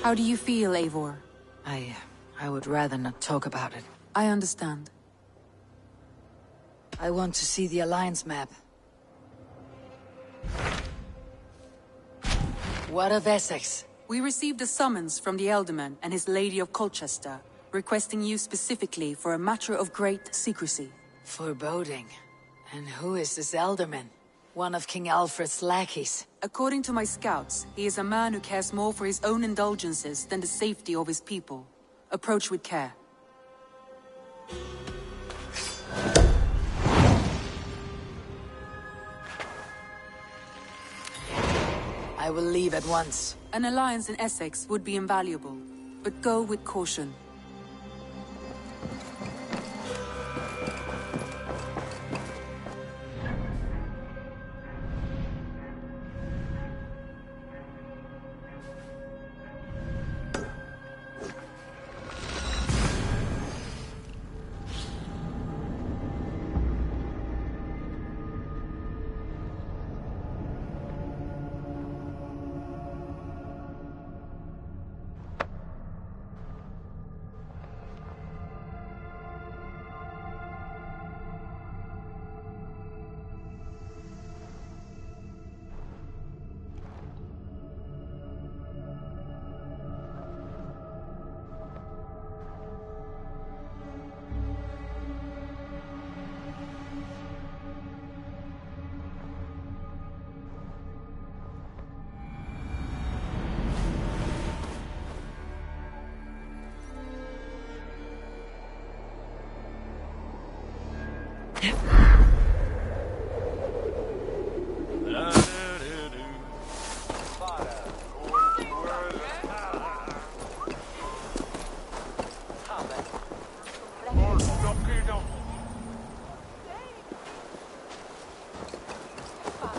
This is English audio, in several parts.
How do you feel, Eivor? I would rather not talk about it. I understand. I want to see the Alliance map. What of Essex? We received a summons from the Elderman and his Lady of Colchester, requesting you specifically for a matter of great secrecy. Foreboding. And who is this Elderman? One of King Alfred's lackeys. According to my scouts, he is a man who cares more for his own indulgences than the safety of his people. Approach with care. I will leave at once. An alliance in Essex would be invaluable, but go with caution.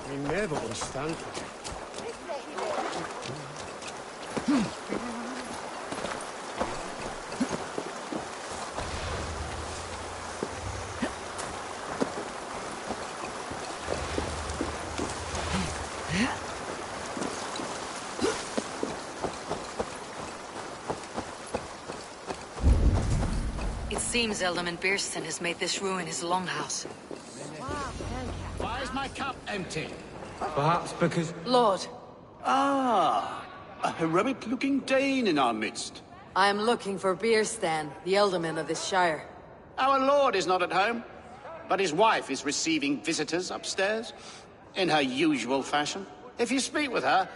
I never understand it. It seems Elderman Beerston has made this ruin his longhouse. Why is my cup empty? Perhaps because... Lord, Ah, a heroic-looking Dane in our midst. I am looking for Beerstan, the Elderman of this shire. Our lord is not at home, but his wife is receiving visitors upstairs, in her usual fashion. If you speak with her,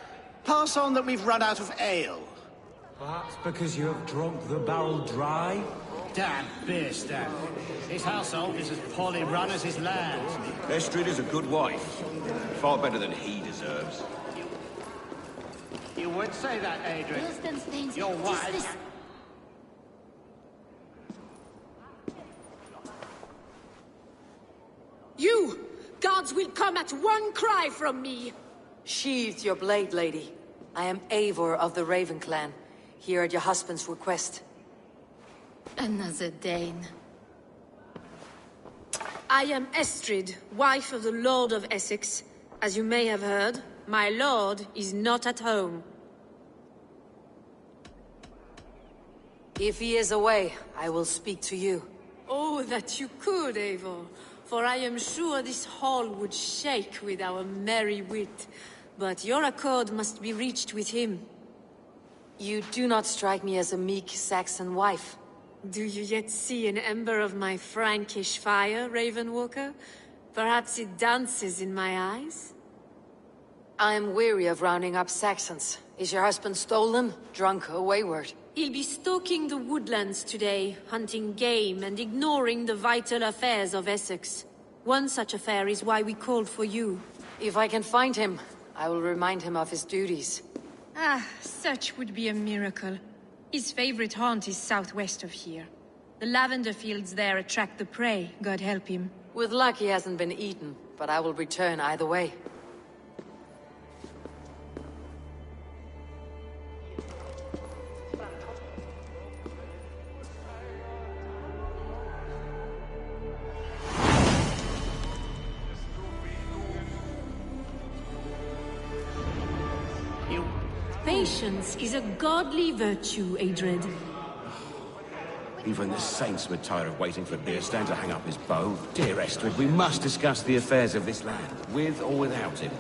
pass on that we've run out of ale. Perhaps because you have drunk the barrel dry? Damn Beerstan. His household is as poorly run as his land. Estrid is a good wife. Far better than he deserves. You would say that, Adrian. Your wife... You! Gods will come at one cry from me! Sheathe your blade, lady. I am Eivor of the Raven clan, here at your husband's request. Another Dane. I am Estrid, wife of the Lord of Essex. As you may have heard, my lord is not at home. If he is away, I will speak to you. Oh, that you could, Eivor. For I am sure this hall would shake with our merry wit. But your accord must be reached with him. You do not strike me as a meek Saxon wife. Do you yet see an ember of my Frankish fire, Ravenwalker? Perhaps it dances in my eyes? I am weary of rounding up Saxons. Is your husband stolen, drunk, or wayward? He'll be stalking the woodlands today, hunting game and ignoring the vital affairs of Essex. One such affair is why we called for you. If I can find him, I will remind him of his duties. Ah, such would be a miracle. His favorite haunt is southwest of here. The lavender fields there attract the prey, God help him. With luck he hasn't been eaten, but I will return either way. Patience is a godly virtue, Adred. Even the saints were tired of waiting for Beerstein to hang up his bow. Dear Estrid, we must discuss the affairs of this land, with or without him.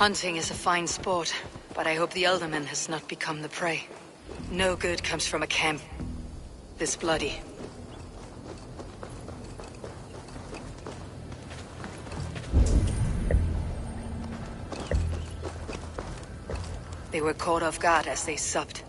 Hunting is a fine sport, but I hope the Elderman has not become the prey. No good comes from a camp this bloody. They were caught off guard as they supped.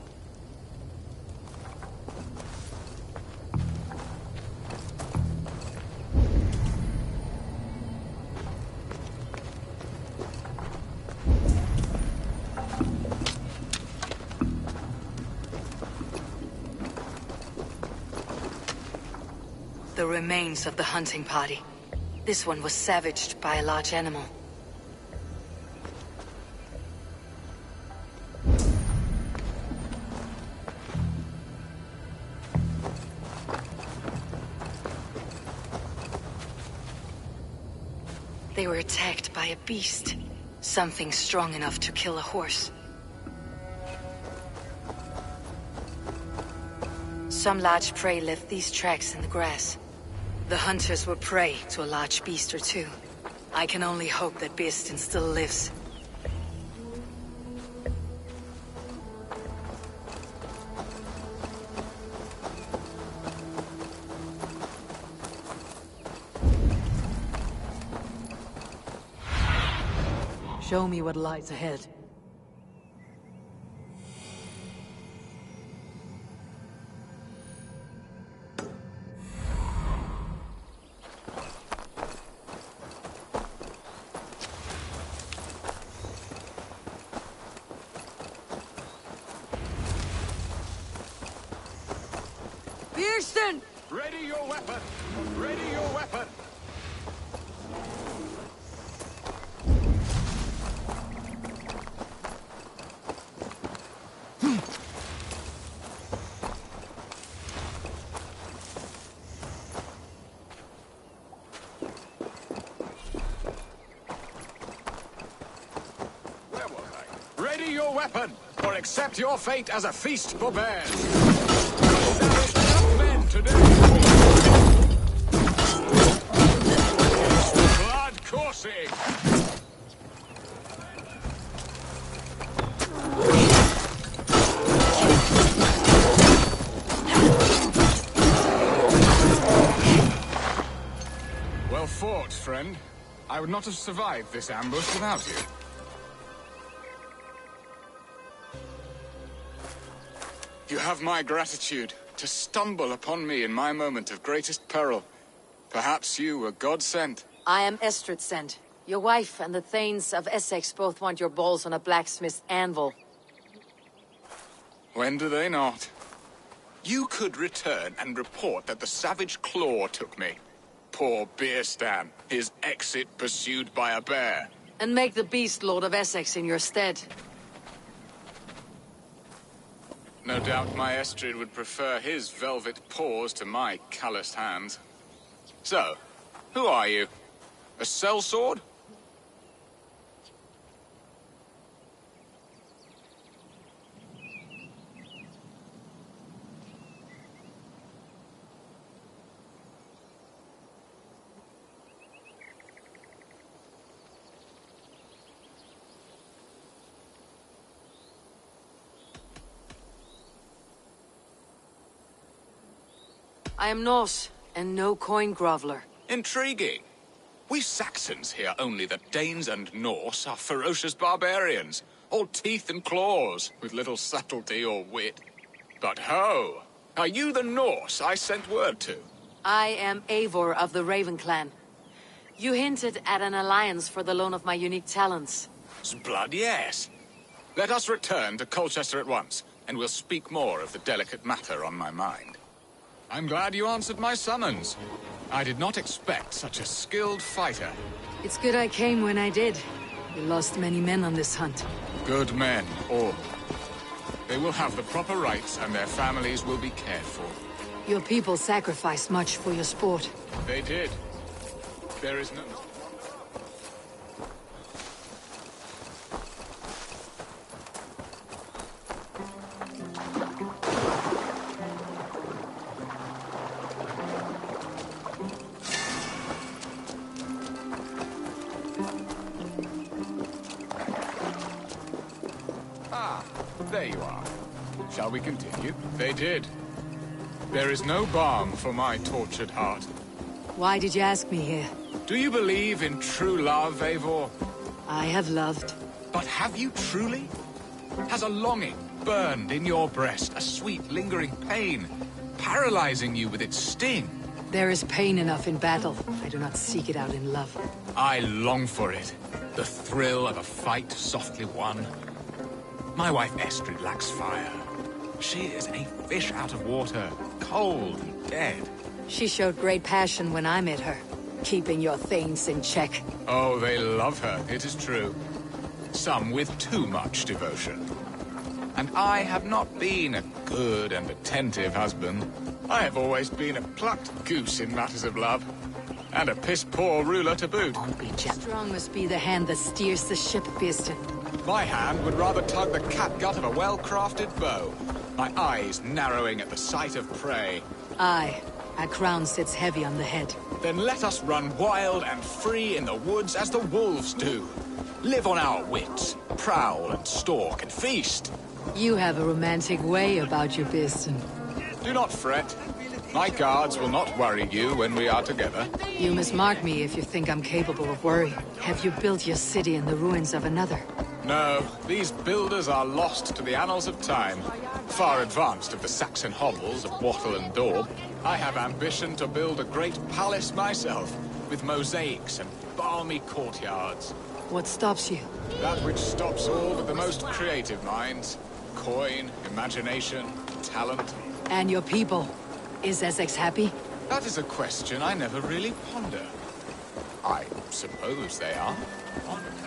the remains of the hunting party. This one was savaged by a large animal. They were attacked by a beast. Something strong enough to kill a horse. Some large prey left these tracks in the grass. The hunters were prey to a large beast or two. I can only hope that Beastin still lives. Show me what lies ahead. Beastin! Ready your weapon! Ready your weapon! Where was I? Ready your weapon, or accept your fate as a feast for bears! Today. Blood coursing. Well fought, friend. I would not have survived this ambush without you. You have my gratitude. To stumble upon me in my moment of greatest peril. Perhaps you were God-sent. I am Estrid sent. Your wife and the Thanes of Essex both want your balls on a blacksmith's anvil. When do they not? You could return and report that the savage Claw took me. Poor Beerstan, his exit pursued by a bear. And make the beast Lord of Essex in your stead. No doubt my Estrid would prefer his velvet paws to my calloused hands. So, who are you? A sellsword? I am Norse, and no coin groveler. Intriguing. We Saxons hear only that Danes and Norse are ferocious barbarians, all teeth and claws, with little subtlety or wit. But ho! Are you the Norse I sent word to? I am Eivor of the Raven clan. You hinted at an alliance for the loan of my unique talents. Blood, yes. Let us return to Colchester at once, and we'll speak more of the delicate matter on my mind. I'm glad you answered my summons. I did not expect such a skilled fighter. It's good I came when I did. We lost many men on this hunt. Good men, all. They will have the proper rights, and their families will be cared for. Your people sacrificed much for your sport. They did. There is no... There you are. Shall we continue? They did. There is no balm for my tortured heart. Why did you ask me here? Do you believe in true love, Eivor? I have loved. But have you truly? Has a longing burned in your breast, a sweet, lingering pain, paralyzing you with its sting? There is pain enough in battle. I do not seek it out in love. I long for it. The thrill of a fight softly won. My wife Estrid lacks fire. She is a fish out of water, cold and dead. She showed great passion when I met her, keeping your things in check. Oh, they love her, it is true. Some with too much devotion. And I have not been a good and attentive husband. I have always been a plucked goose in matters of love. And a piss-poor ruler to boot. Don't be jealous. Strong must be the hand that steers the ship, Beeston. My hand would rather tug the catgut of a well-crafted bow. My eyes narrowing at the sight of prey. Aye, our crown sits heavy on the head. Then let us run wild and free in the woods as the wolves do. Live on our wits, prowl and stalk and feast. You have a romantic way about you, Beeston. Do not fret. My guards will not worry you when we are together. You must mark me if you think I'm capable of worry. Have you built your city in the ruins of another? No, these builders are lost to the annals of time. Far advanced of the Saxon hovels of Wattle and Daub. I have ambition to build a great palace myself, with mosaics and balmy courtyards. What stops you? That which stops all but the most creative minds. Coin, imagination, talent. And your people? Is Essex happy? That is a question I never really ponder. I suppose they are.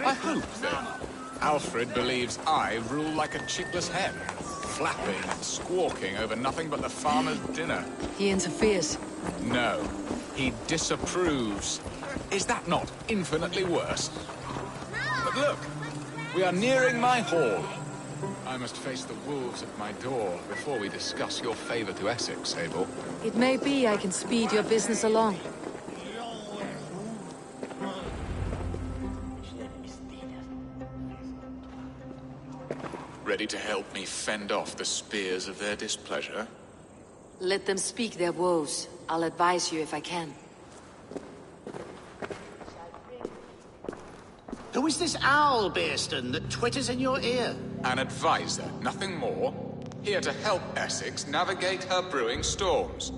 I hope they are. Alfred believes I rule like a chickless hen, flapping and squawking over nothing but the farmer's dinner. He interferes. No, he disapproves. Is that not infinitely worse? But look, we are nearing my hall. I must face the wolves at my door before we discuss your favor to Essex, Abel. It may be I can speed your business along. Ready to help me fend off the spears of their displeasure? Let them speak their woes. I'll advise you if I can. Who is this owl, Beeston, that twitters in your ear? An advisor, nothing more. Here to help Essex navigate her brewing storms.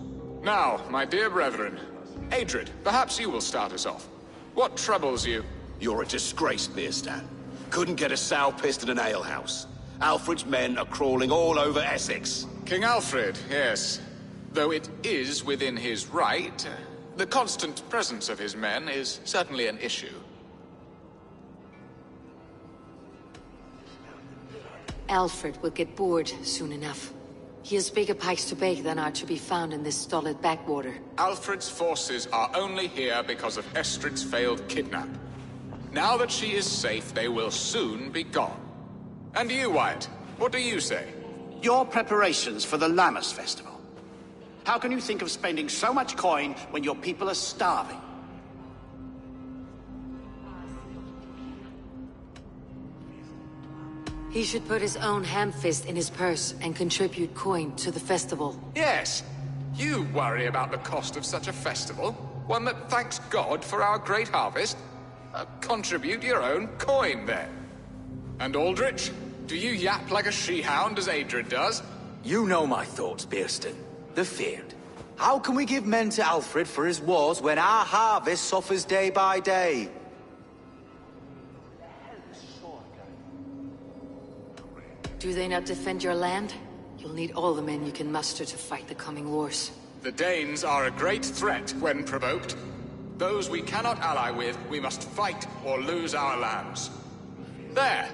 Now, my dear brethren, Adrid, perhaps you will start us off. What troubles you? You're a disgrace, Beerstan. Couldn't get a sow pissed in an alehouse. Alfred's men are crawling all over Essex. King Alfred, yes. Though it is within his right, the constant presence of his men is certainly an issue. Alfred will get bored soon enough. He has bigger pikes to bake than are to be found in this stolid backwater. Alfred's forces are only here because of Estrid's failed kidnap. Now that she is safe, they will soon be gone. And you, Wyatt, what do you say? Your preparations for the Lammas festival. How can you think of spending so much coin when your people are starving? He should put his own ham-fist in his purse and contribute coin to the festival. Yes. You worry about the cost of such a festival, one that thanks God for our great harvest. Contribute your own coin, then. And Aldrich, do you yap like a she-hound as Adrid does? You know my thoughts, Beerston. The feared. How can we give men to Alfred for his wars when our harvest suffers day by day? Do they not defend your land? You'll need all the men you can muster to fight the coming wars. The Danes are a great threat when provoked. Those we cannot ally with, we must fight or lose our lands. There!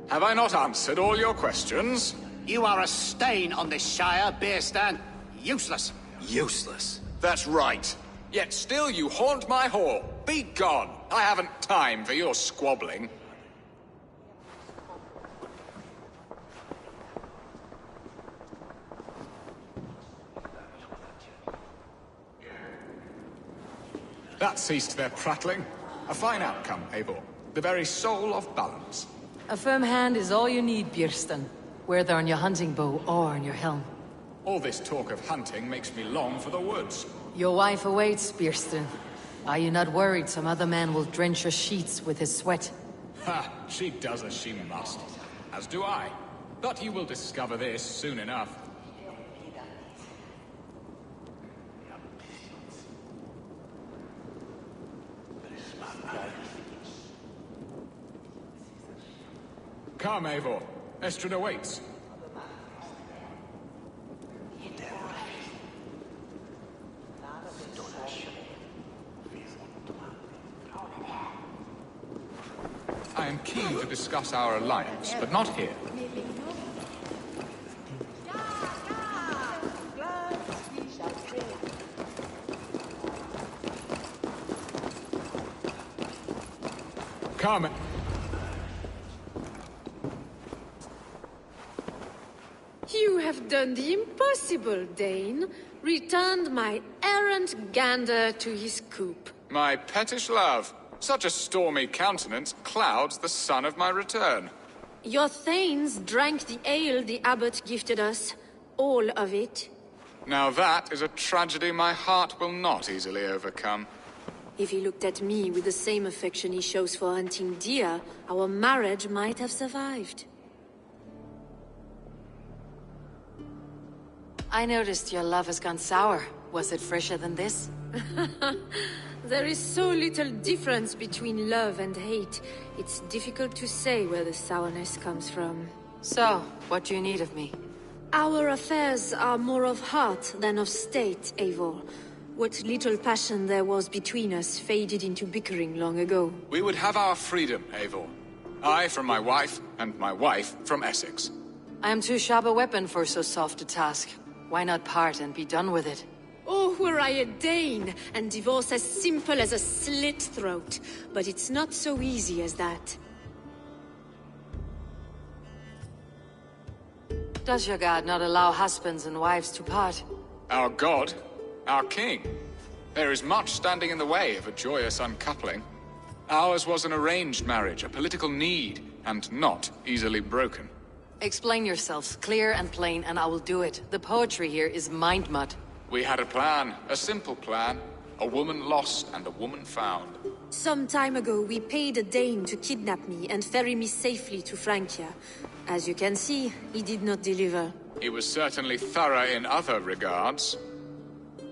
Have I not answered all your questions? You are a stain on this Shire, Beerstan. Useless. Useless. That's right. Yet still you haunt my hall. Be gone. I haven't time for your squabbling. That ceased their prattling. A fine outcome, Eivor. The very soul of balance. A firm hand is all you need, Beerston. Whether on your hunting bow or on your helm. All this talk of hunting makes me long for the woods. Your wife awaits, Beerston. Are you not worried some other man will drench your sheets with his sweat? Ha! She does as she must. As do I. But you will discover this soon enough. Come, Eivor. Estrid awaits. I am keen to discuss our alliance, but not here. Come. You have done the impossible, Dane. Returned my errant gander to his coop. My pettish love. Such a stormy countenance clouds the sun of my return. Your thanes drank the ale the abbot gifted us. All of it. Now that is a tragedy my heart will not easily overcome. If he looked at me with the same affection he shows for hunting deer, our marriage might have survived. I noticed your love has gone sour. Was it fresher than this? There is so little difference between love and hate. It's difficult to say where the sourness comes from. So, what do you need of me? Our affairs are more of heart than of state, Eivor. What little passion there was between us faded into bickering long ago. We would have our freedom, Eivor. I from my wife, and my wife from Essex. I am too sharp a weapon for so soft a task. Why not part and be done with it? Oh, were I a Dane, and divorce as simple as a slit throat. But it's not so easy as that. Does your god not allow husbands and wives to part? Our god? Our king? There is much standing in the way of a joyous uncoupling. Ours was an arranged marriage, a political need, and not easily broken. Explain yourselves, clear and plain, and I will do it. The poetry here is mind mud. We had a plan, a simple plan. A woman lost and a woman found. Some time ago, we paid a Dane to kidnap me and ferry me safely to Francia. As you can see, he did not deliver. He was certainly thorough in other regards.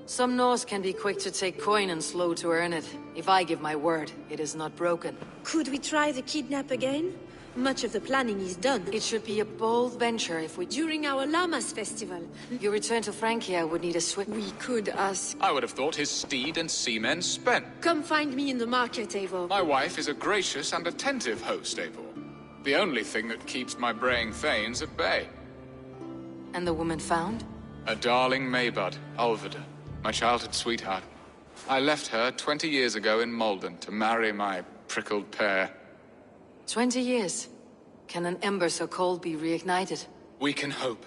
Some Norse can be quick to take coin and slow to earn it. If I give my word, it is not broken. Could we try the kidnap again? Much of the planning is done. It should be a bold venture if we... During our Llamas festival. Your return to Francia would need a swift... We could ask... I would have thought his steed and seamen spent. Come find me in the market, Eivor. My wife is a gracious and attentive host, Eivor. The only thing that keeps my braying thanes at bay. And the woman found? A darling Maybud, Alvida, my childhood sweetheart. I left her 20 years ago in Malden to marry my prickled pear. 20 years. Can an ember so cold be reignited? We can hope.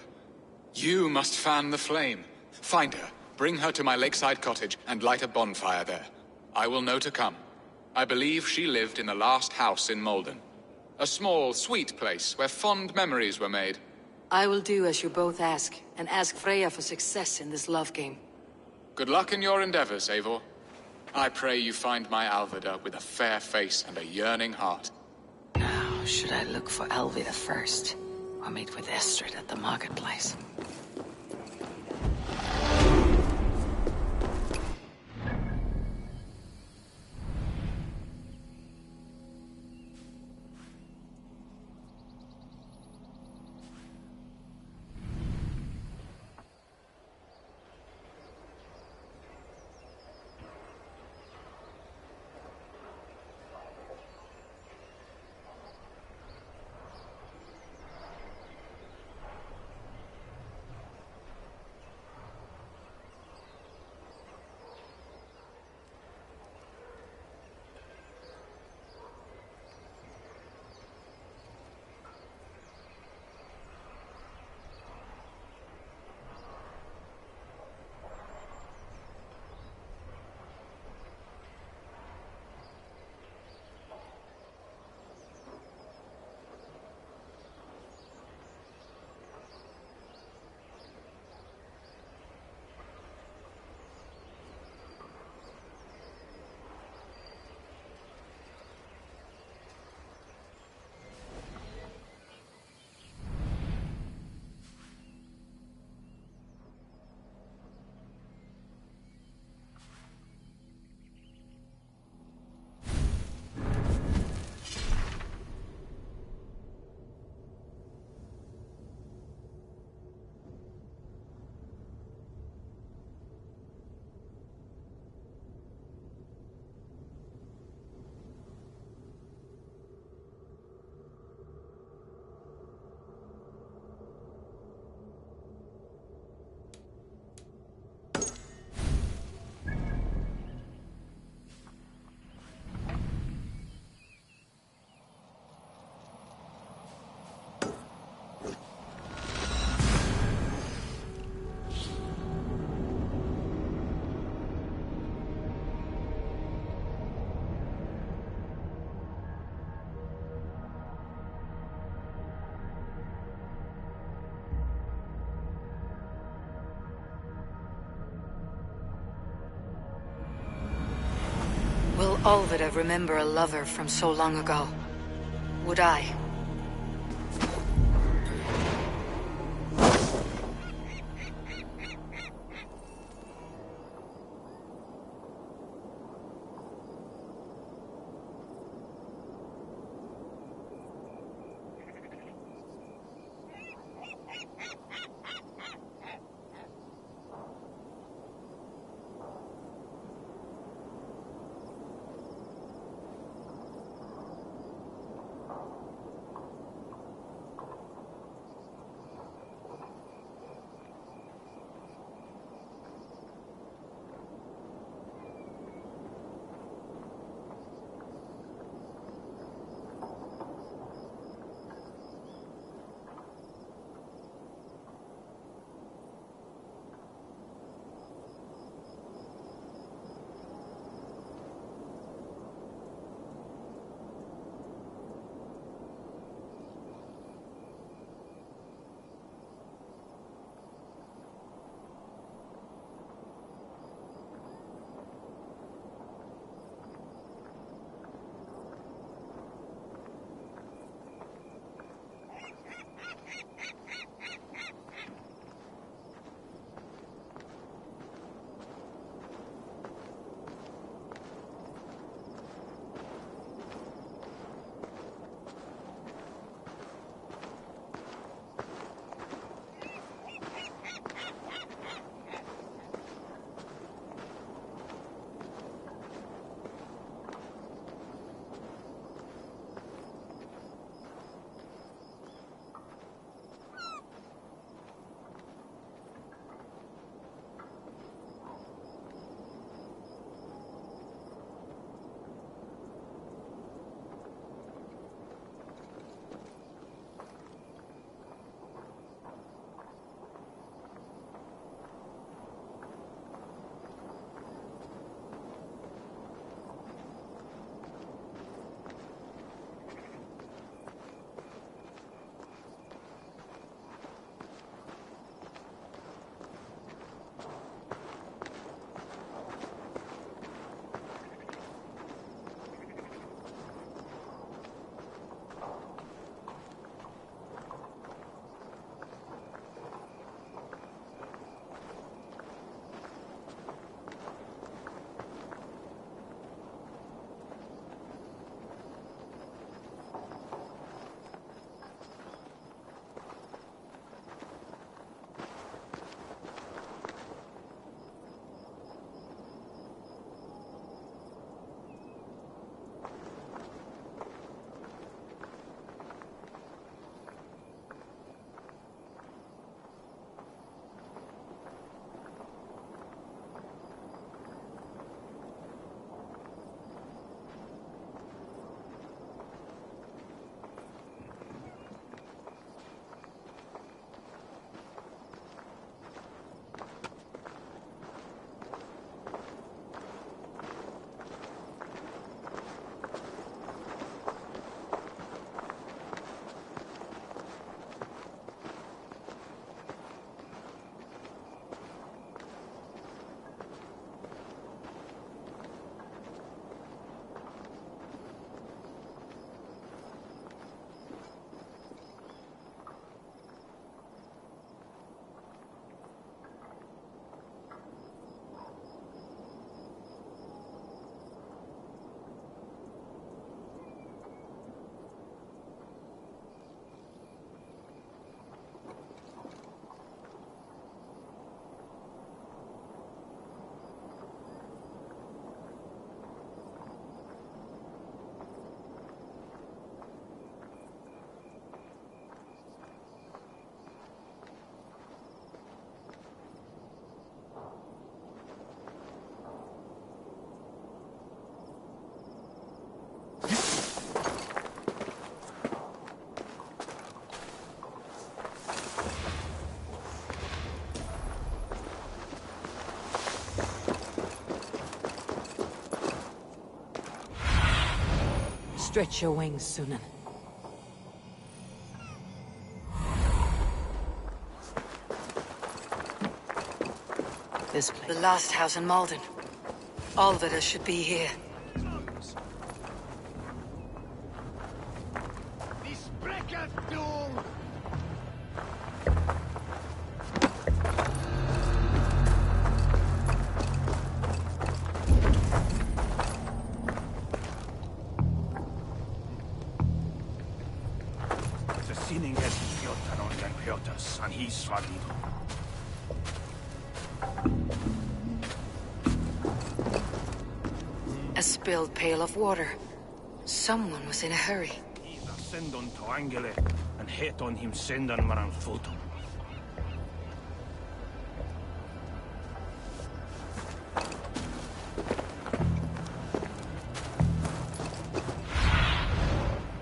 You must fan the flame. Find her, bring her to my lakeside cottage, and light a bonfire there. I will know to come. I believe she lived in the last house in Malden. A small, sweet place where fond memories were made. I will do as you both ask, and ask Freya for success in this love game. Good luck in your endeavors, Eivor. I pray you find my Alvida with a fair face and a yearning heart. Now, should I look for Alvida first, or meet with Estrid at the marketplace? Olvida remember a lover from so long ago? Would I? Stretch your wings, Sunan. This place. The last house in Malden. All of it should be here. A spilled pail of water. Someone was in a hurry.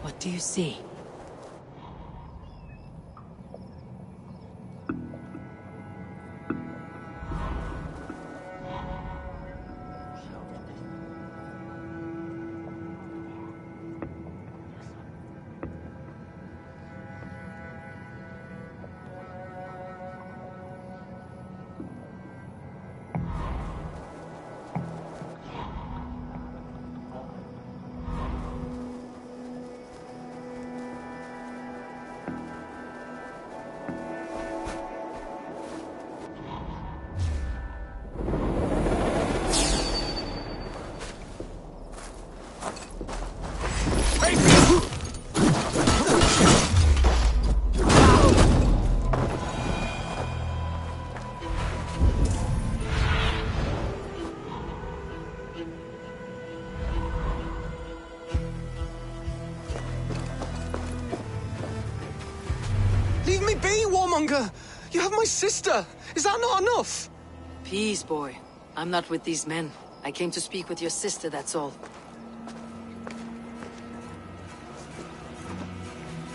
What do you see? Leave me be, warmonger! You have my sister! Is that not enough? Peace, boy. I'm not with these men. I came to speak with your sister, that's all.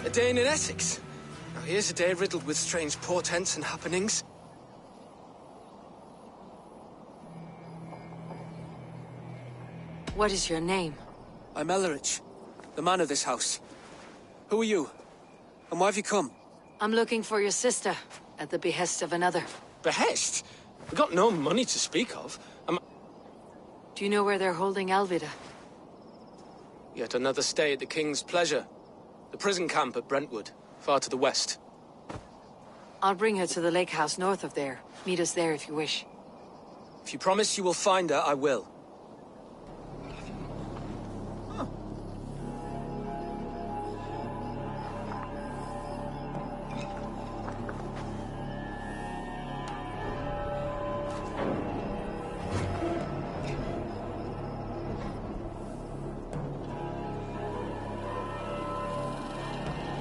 A day in Essex. Now here's a day riddled with strange portents and happenings. What is your name? I'm Ellerich, the man of this house. Who are you? And why have you come? I'm looking for your sister, at the behest of another. Behest? We've got no money to speak of. Do you know where they're holding Alvida? Yet another stay at the King's pleasure. The prison camp at Brentwood, far to the west. I'll bring her to the lake house north of there. Meet us there if you wish. If you promise you will find her, I will.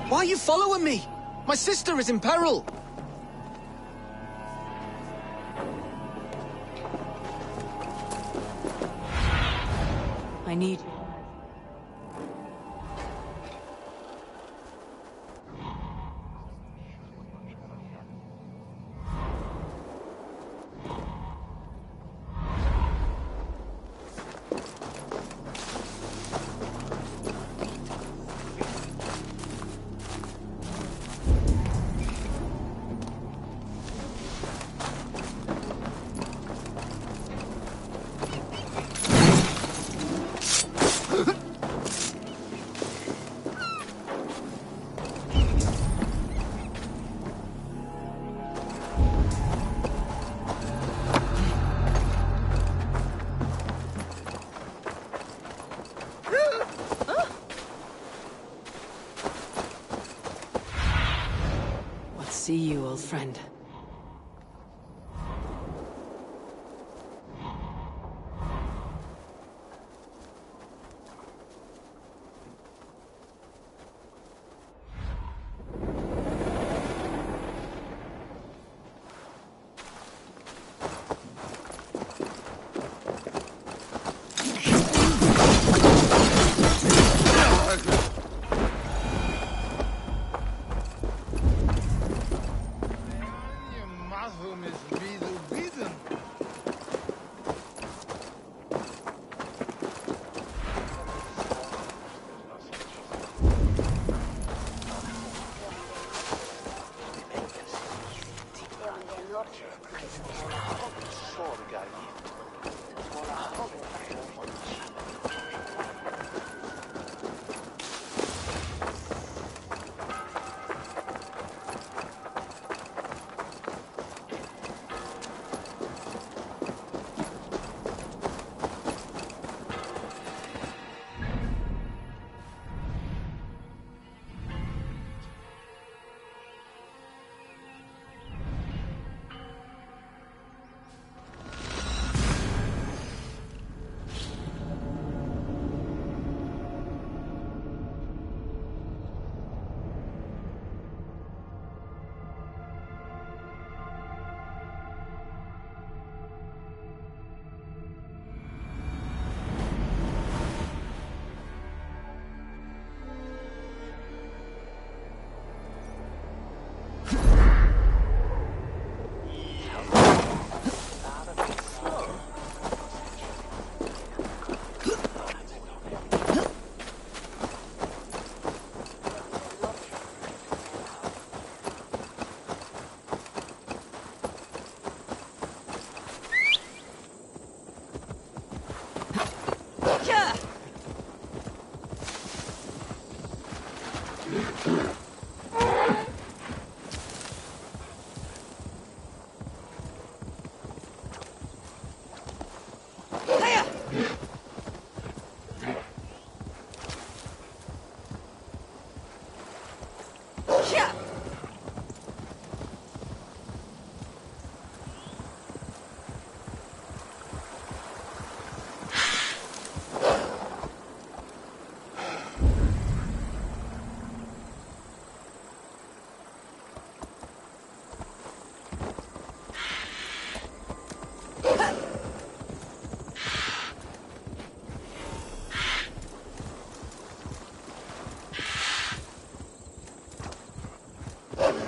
Why are you following me? My sister is in peril! I need... See you, old friend.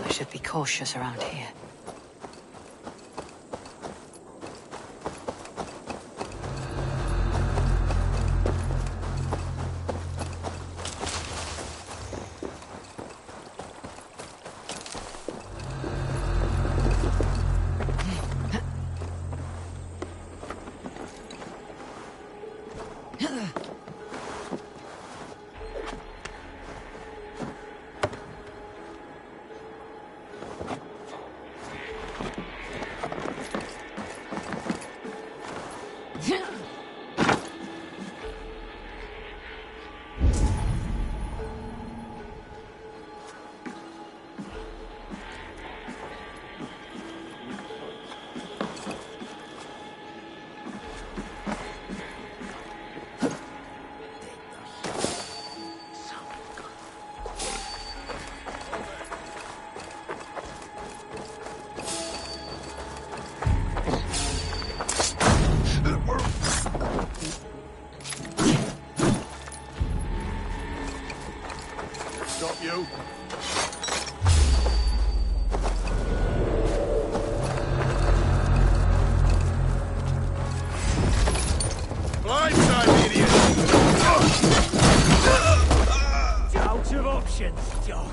Should be cautious around here. You. Blindside, idiot! Out of options, dog.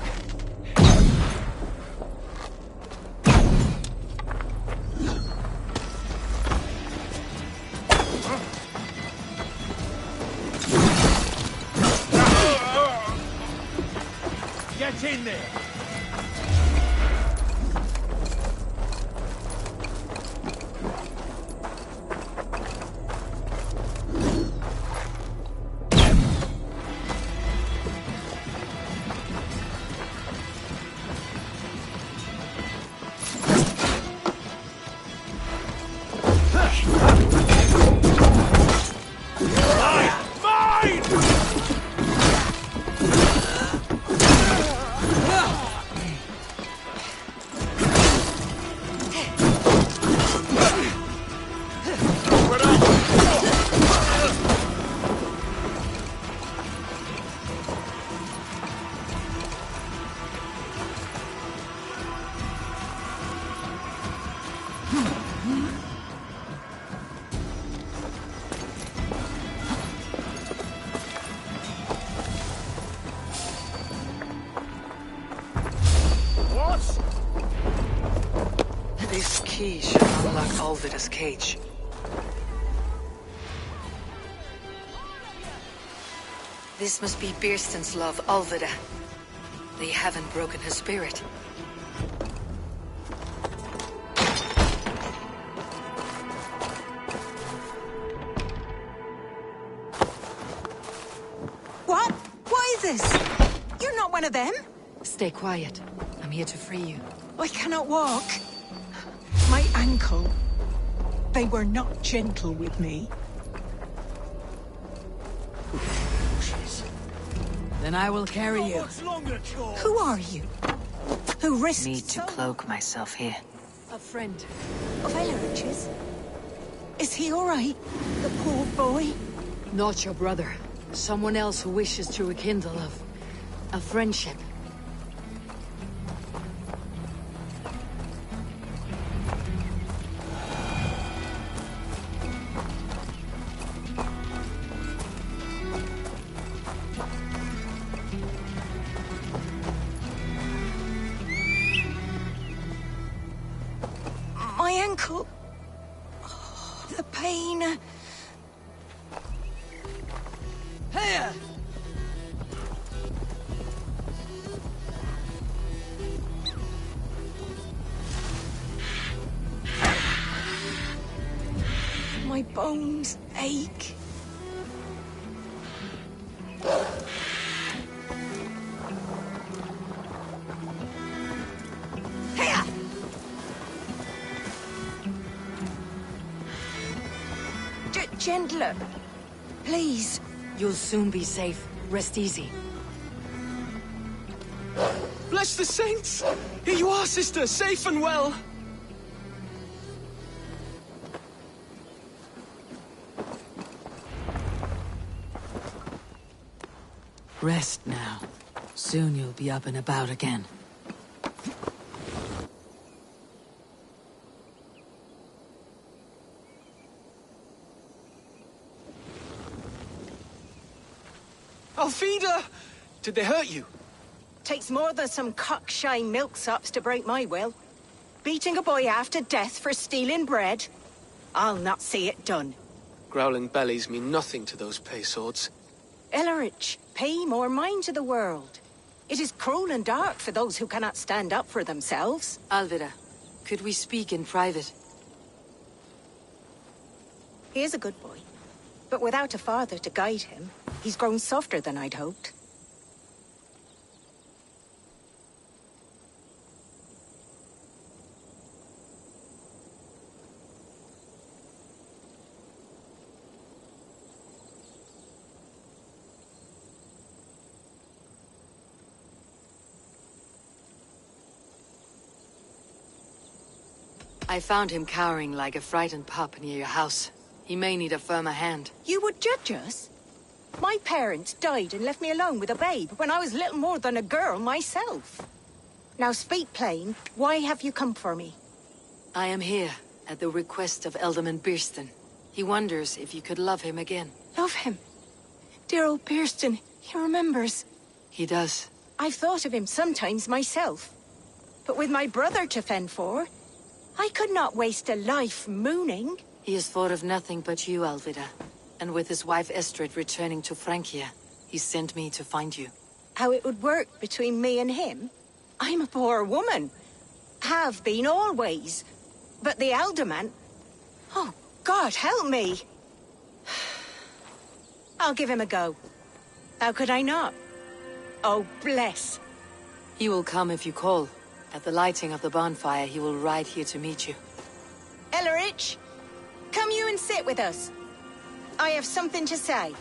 Get in there! This key should unlock Alvida's cage. This must be Birston's love, Alvida. They haven't broken her spirit. What? What is this? You're not one of them? Stay quiet. I'm here to free you. I cannot walk. My ankle. They were not gentle with me. Then I will carry you. Who are you? Who risked Need to cloak myself here. A friend of Elrich's? Is he all right? The poor boy? Not your brother. Someone else who wishes to rekindle a friendship. My ankle. Oh, the pain. Here! My bones ache. Here! Gentler. Please. You'll soon be safe. Rest easy. Bless the saints! Here you are, sister, safe and well. Rest now. Soon you'll be up and about again. Alfida! Did they hurt you? Takes more than some cockshy milksops to break my will. Beating a boy half to death for stealing bread? I'll not see it done. Growling bellies mean nothing to those pay swords. Ellerich, pay more mind to the world. It is cruel and dark for those who cannot stand up for themselves. Alvida, could we speak in private? He is a good boy, but without a father to guide him, he's grown softer than I'd hoped. I found him cowering like a frightened pup near your house. He may need a firmer hand. You would judge us? My parents died and left me alone with a babe when I was little more than a girl myself. Now speak plain, why have you come for me? I am here at the request of Alderman Birston. He wonders if you could love him again. Love him? Dear old Birston, he remembers. He does. I've thought of him sometimes myself. But with my brother to fend for, I could not waste a life mooning. He has thought of nothing but you, Alvida. And with his wife Estrid returning to Francia, he sent me to find you. How it would work between me and him? I'm a poor woman. Have been always. But the alderman... Oh, God, help me! I'll give him a go. How could I not? Oh, bless. He will come if you call. At the lighting of the bonfire, he will ride here to meet you. Ellerich, come you and sit with us. I have something to say.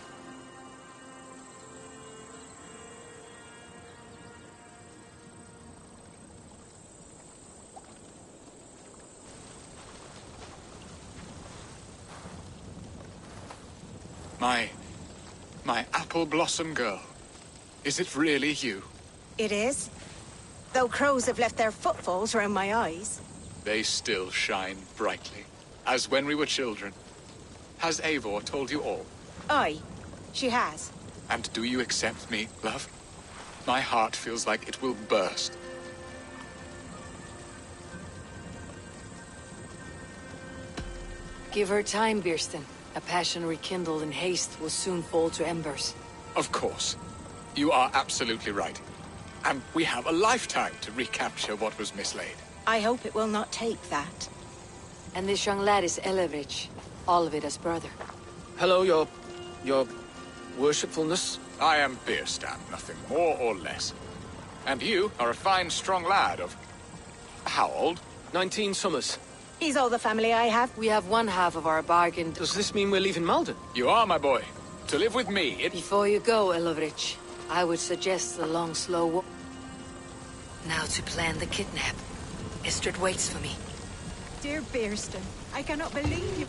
My apple blossom girl. Is it really you? It is. Though crows have left their footfalls round my eyes. They still shine brightly, as when we were children. Has Eivor told you all? Aye, she has. And do you accept me, love? My heart feels like it will burst. Give her time, Birston. A passion rekindled in haste will soon fall to embers. Of course. You are absolutely right. And we have a lifetime to recapture what was mislaid. I hope it will not take that. And this young lad is Elevich, Olvida's brother. Hello, your worshipfulness. I am Birstan, nothing more or less. And you are a fine, strong lad of... how old? 19 summers. He's all the family I have. We have one half of our bargain. Does this mean we're leaving Malden? You are, my boy. To live with me, Before you go, Elevich, I would suggest a long, slow walk. Now to plan the kidnap. Estrid waits for me. Dear Birston, I cannot believe you...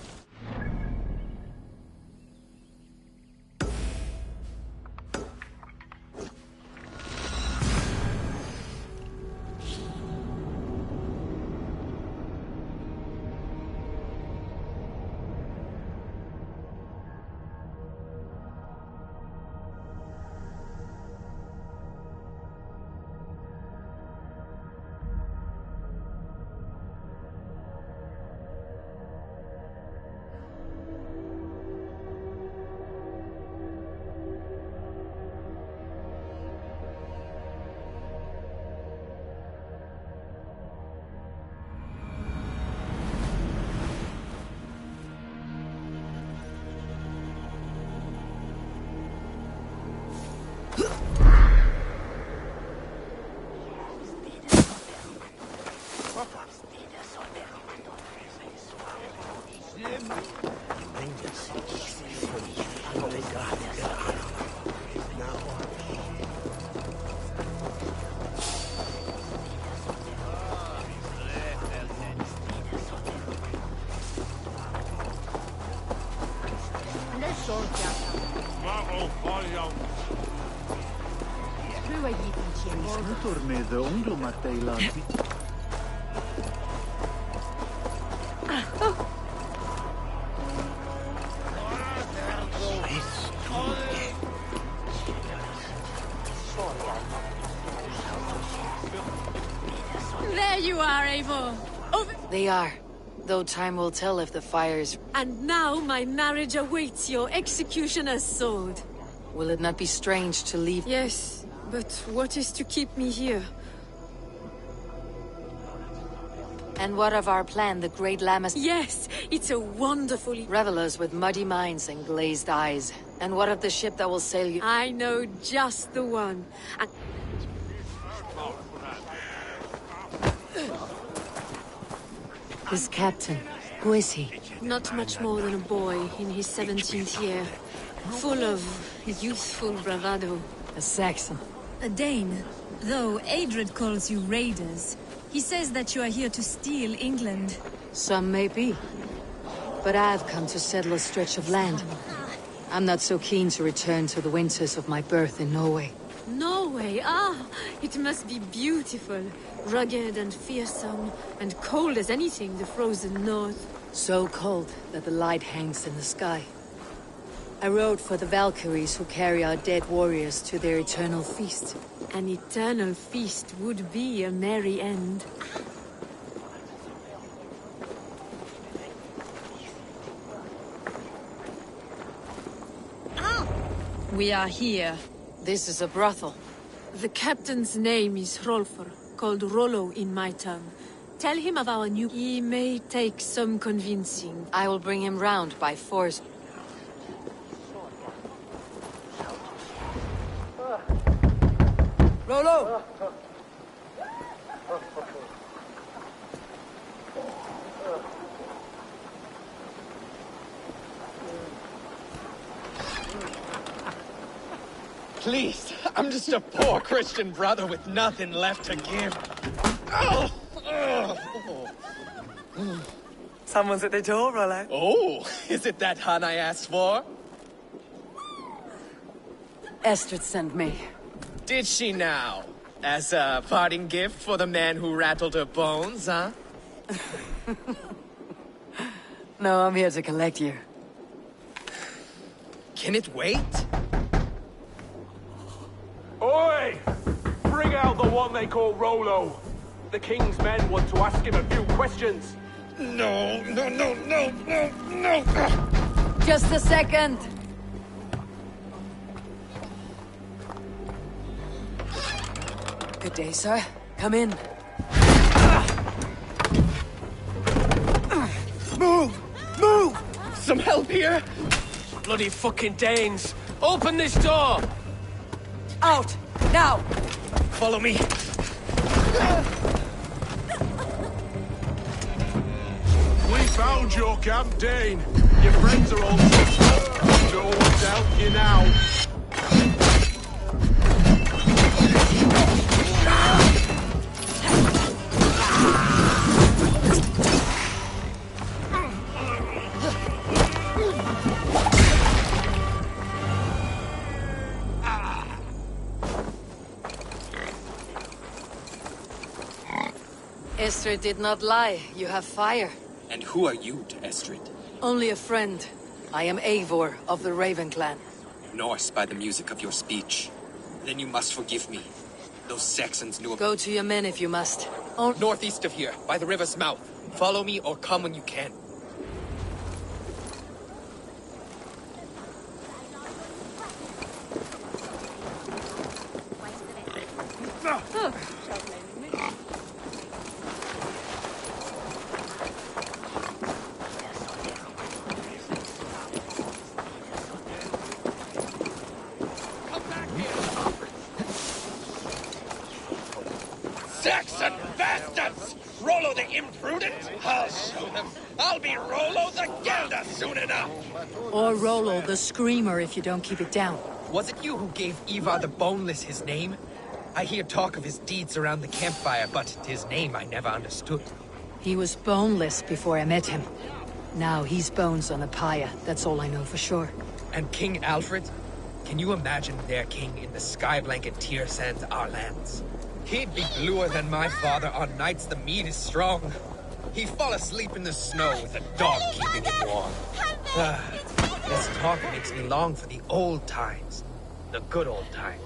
There you are, Eivor. Over. They are. Though time will tell if the fires... And now my marriage awaits your executioner's sword. Will it not be strange to leave? Yes, but what is to keep me here? And what of our plan, the Great Lammas? Yes, it's a wonderfully... Revelers with muddy minds and glazed eyes. And what of the ship that will sail you? I know just the one. And... This captain, who is he? Not much more than a boy in his 17th year. Full of youthful bravado. A Saxon. A Dane. Though Adred calls you raiders, he says that you are here to steal England. Some may be. But I've come to settle a stretch of land. I'm not so keen to return to the winters of my birth in Norway. Norway, it must be beautiful. Rugged and fearsome, and cold as anything the frozen north. So cold that the light hangs in the sky. I rode for the Valkyries who carry our dead warriors to their eternal feast. An eternal feast would be a merry end. We are here. This is a brothel. The captain's name is Hrolfr, called Rollo in my tongue. Tell him of our new... He may take some convincing. I will bring him round by force. Rollo! Please, I'm just a poor Christian brother with nothing left to give. Oh! Someone's at the door, Rollo. Oh, is it that hun I asked for? Estrid sent me. Did she now? As a parting gift for the man who rattled her bones, huh? No, I'm here to collect you. Can it wait? Oi! Bring out the one they call Rollo. The king's men want to ask him a few questions. No. Just a second. Good day, sir. Come in. Move! Some help here? Bloody fucking Danes! Open this door! Out! Now! Follow me. We found your camp, Dane. Your friends are all no one doubt you now. Estrid did not lie. You have fire. And who are you to Estrid? Only a friend. I am Eivor of the Raven clan. Norse by the music of your speech. Then you must forgive me. Those Saxons knew... Go to your men if you must. Northeast of here, by the river's mouth. Follow me or come when you can. Saxon bastards! Rollo the imprudent? I'll show them. I'll be Rollo the Gelder soon enough! Or Rollo the Screamer if you don't keep it down. Was it you who gave Ivar the Boneless his name? I hear talk of his deeds around the campfire, but his name I never understood. He was boneless before I met him. Now he's bones on a pyre, that's all I know for sure. And King Alfred? Can you imagine their king in the sky blanket tear sands our lands? He'd be bluer than my father on nights the mead is strong. He'd fall asleep in the snow with a dog keeping him warm. This talk makes me long for the old times. The good old times.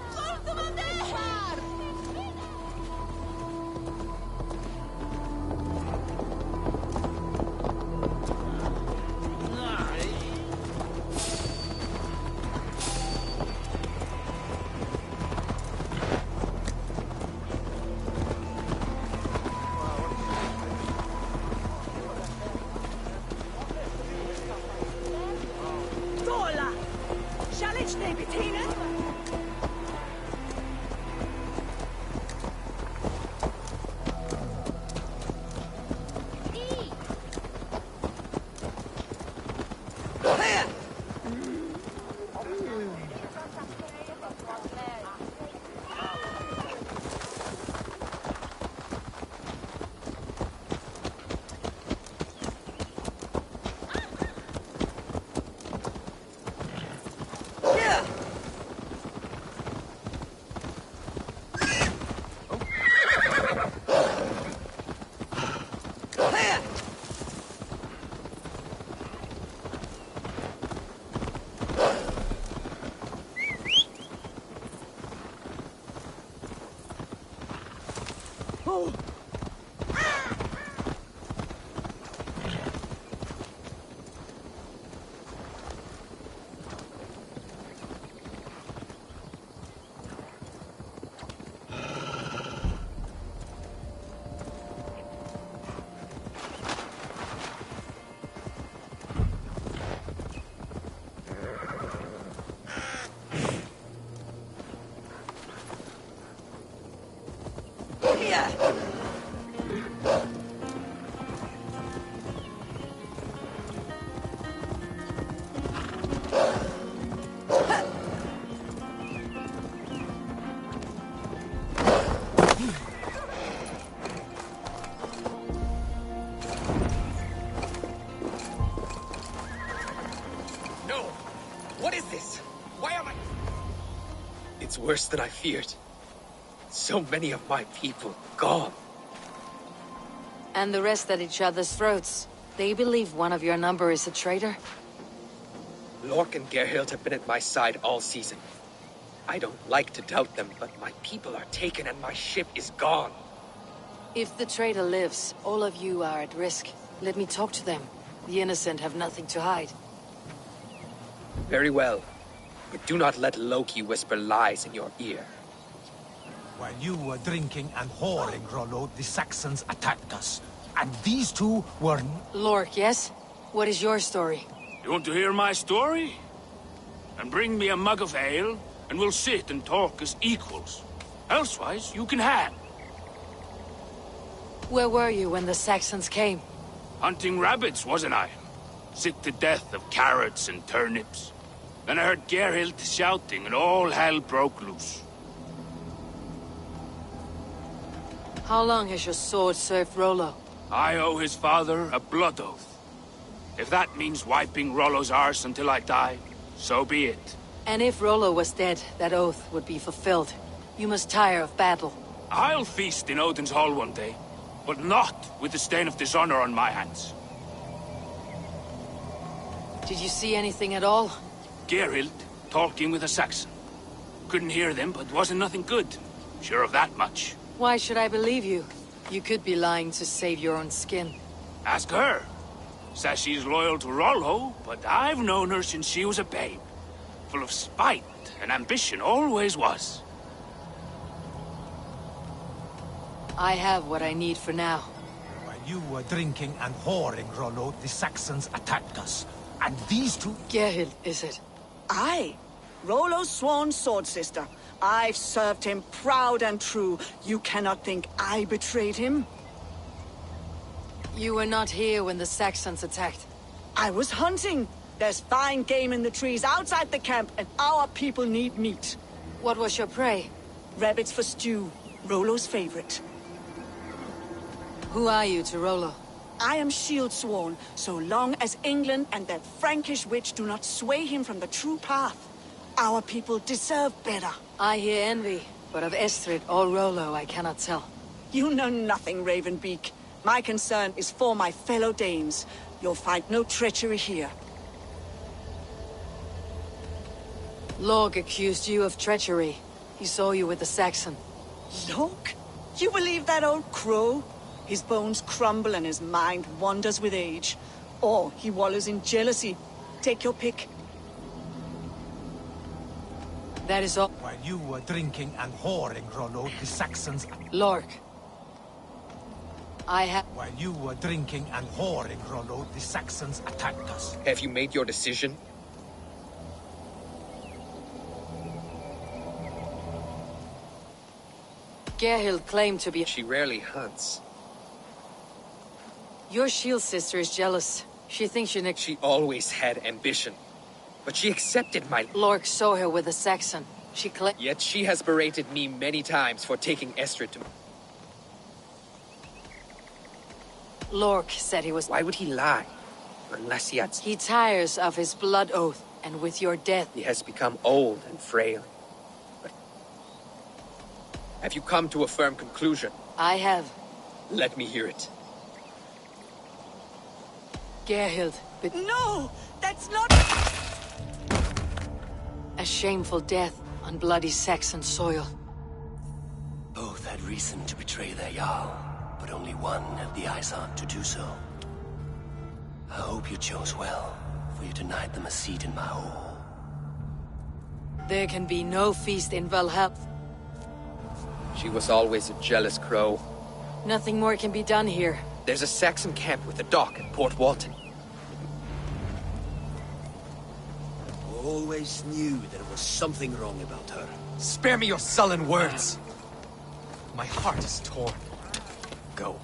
It's worse than I feared. So many of my people gone. And the rest at each other's throats. They believe one of your number is a traitor? Lork and Gerhild have been at my side all season. I don't like to doubt them, but my people are taken and my ship is gone. If the traitor lives, all of you are at risk. Let me talk to them. The innocent have nothing to hide. Very well. But do not let Loki whisper lies in your ear. While you were drinking and whoring, Rollo, the Saxons attacked us. And these two were... Lork, yes? What is your story? You want to hear my story? And bring me a mug of ale, and we'll sit and talk as equals. Elsewise, you can hang. Where were you when the Saxons came? Hunting rabbits, wasn't I? Sick to death of carrots and turnips. Then I heard Gerhild shouting, and all hell broke loose. How long has your sword served Rollo? I owe his father a blood oath. If that means wiping Rollo's arse until I die, so be it. And if Rollo was dead, that oath would be fulfilled. You must tire of battle. I'll feast in Odin's hall one day, but not with the stain of dishonor on my hands. Did you see anything at all? Gerhild talking with a Saxon. Couldn't hear them, but wasn't nothing good. Sure of that much. Why should I believe you? You could be lying to save your own skin. Ask her. Says she's loyal to Rollo, but I've known her since she was a babe. Full of spite and ambition, always was. I have what I need for now. While you were drinking and whoring, Rollo, the Saxons attacked us. And these two... Gerhild, is it? Aye. Rollo's sworn sword sister. I've served him proud and true. You cannot think I betrayed him? You were not here when the Saxons attacked. I was hunting. There's fine game in the trees outside the camp, and our people need meat. What was your prey? Rabbits for stew. Rollo's favorite. Who are you to Rollo? I am shield sworn, so long as England and that Frankish witch do not sway him from the true path. Our people deserve better. I hear envy. But of Estrid or Rollo, I cannot tell. You know nothing, Ravenbeak. My concern is for my fellow Danes. You'll find no treachery here. Lorg accused you of treachery. He saw you with the Saxon. Lorg? You believe that old crow? His bones crumble and his mind wanders with age. Or he wallows in jealousy. Take your pick. That is all. While you were drinking and whoring, Rollo, the Saxons... Lorg. I have... While you were drinking and whoring, Rollo, the Saxons attacked us. Have you made your decision? Gerhild claimed to be... She rarely hunts. Your shield sister is jealous. She thinks you... She always had ambition. But she accepted my... Lorg saw her with a Saxon. She claimed... Yet she has berated me many times for taking Estrid to... Lorg said he was... Why would he lie? Unless he had... He tires of his blood oath, and with your death... He has become old and frail. But... Have you come to a firm conclusion? I have. Let me hear it. Gerhild, but... No! That's not... A shameful death on bloody Saxon soil. Both had reason to betray their Jarl, but only one had the eyesight to do so. I hope you chose well, for you denied them a seat in my hall. There can be no feast in Valhalla. She was always a jealous crow. Nothing more can be done here. There's a Saxon camp with a dock at Port Walton. Always knew there was something wrong about her. Spare me your sullen words! My heart is torn. Go.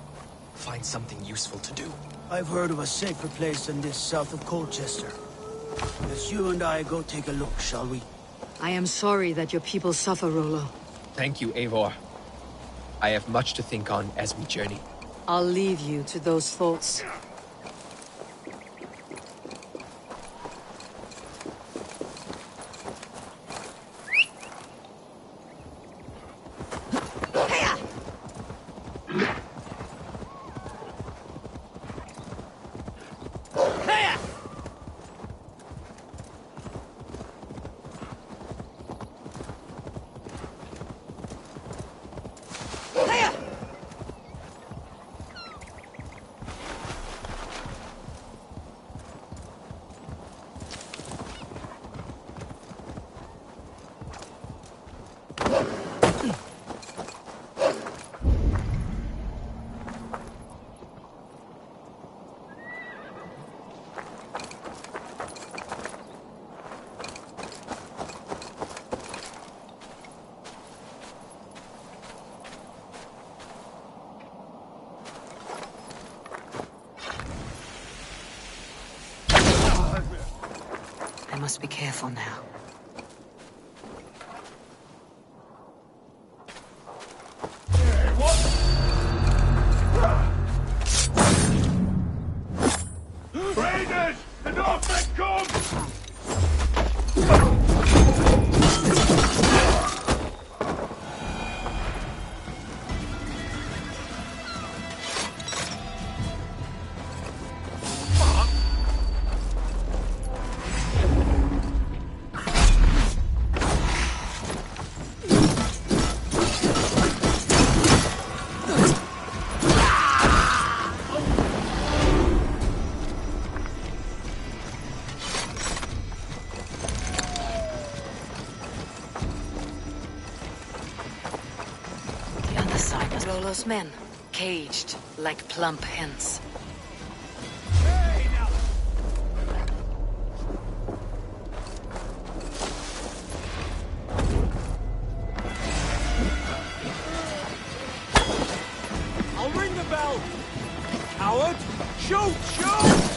Find something useful to do. I've heard of a safer place than this south of Colchester. Let's you and I go take a look, shall we? I am sorry that your people suffer, Rollo. Thank you, Eivor. I have much to think on as we journey. I'll leave you to those thoughts. I must be careful now. Raiders! The Northmen come! Rollo's men, caged like plump hens. I'll ring the bell! Coward! Shoot! Shoot!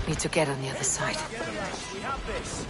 Need to get on the other side. We have this.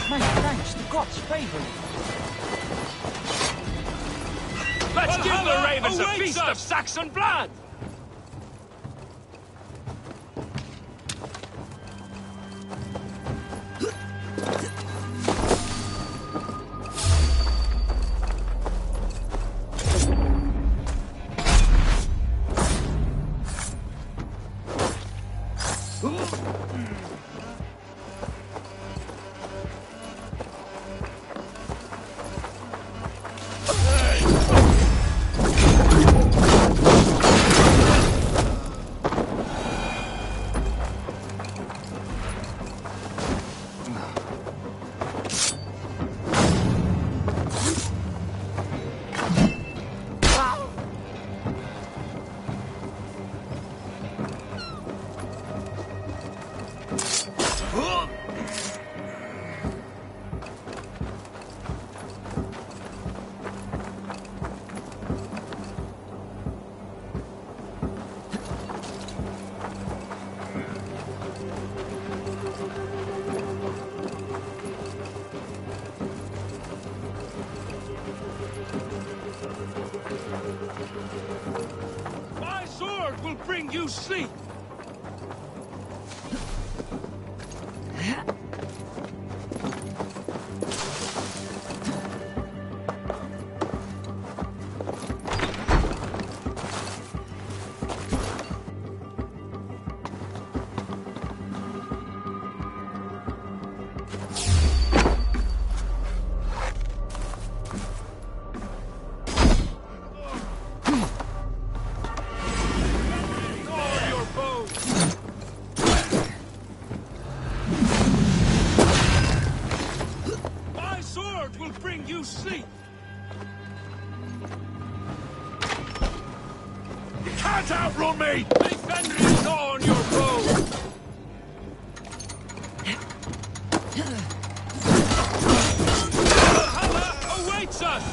My thanks, the gods favor you. Let's give the Valhalla ravens a awaits feast us! of Saxon blood! My sword will bring you sleep! My sword will bring you sleep! You can't outrun me! May Fenrir gnaw on your bow! Valhalla awaits us!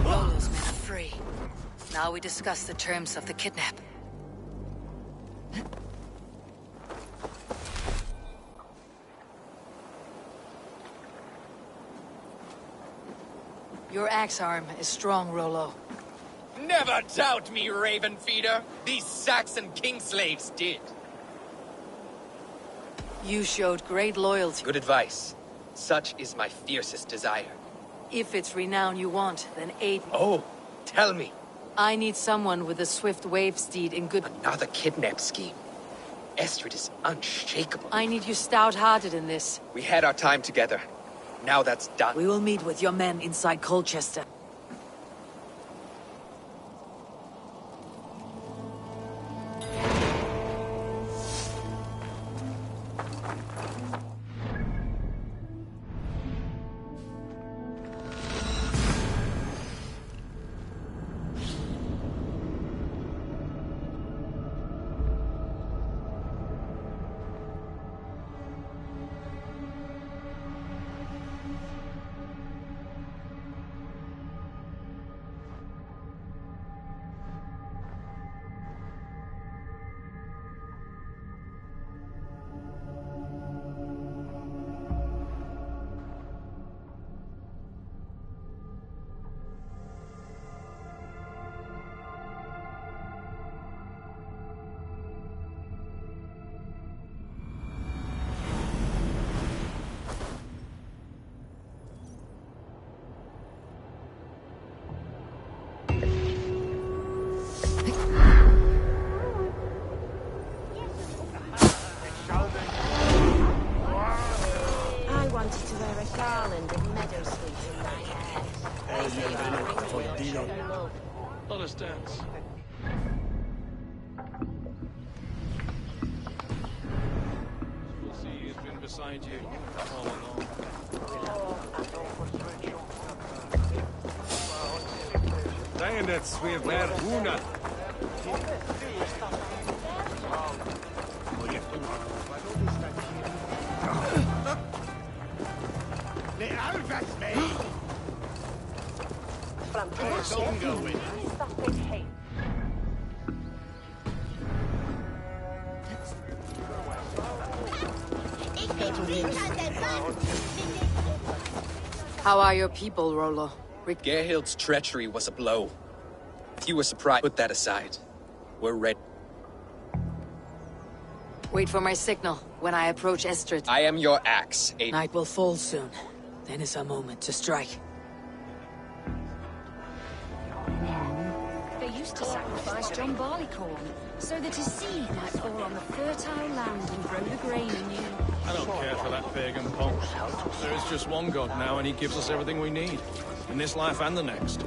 Rollo's men are free. Now we discuss the terms of the kidnap. Your axe arm is strong, Rollo. Never doubt me, Raven Feeder. These Saxon king slaves did. You showed great loyalty. Good advice. Such is my fiercest desire. If it's renown you want, then aid me. Oh, tell me. I need someone with a swift wave steed in good... Another kidnap scheme. Estrid is unshakable. I need you stout-hearted in this. We had our time together. Now that's done. We will meet with your men inside Colchester. beside you all along. Bandits, we have bad Huna. How are your people, Rollo? Gerhild's treachery was a blow. If you were surprised, put that aside. We're ready. Wait for my signal. When I approach Estrid, I am your axe. Night will fall soon. Then is our moment to strike. They used to sacrifice John Barleycorn, so that his seed might fall on the fertile land and grow the grain anew. I don't care for that pagan pomp. There is just one god now, and he gives us everything we need. In this life and the next.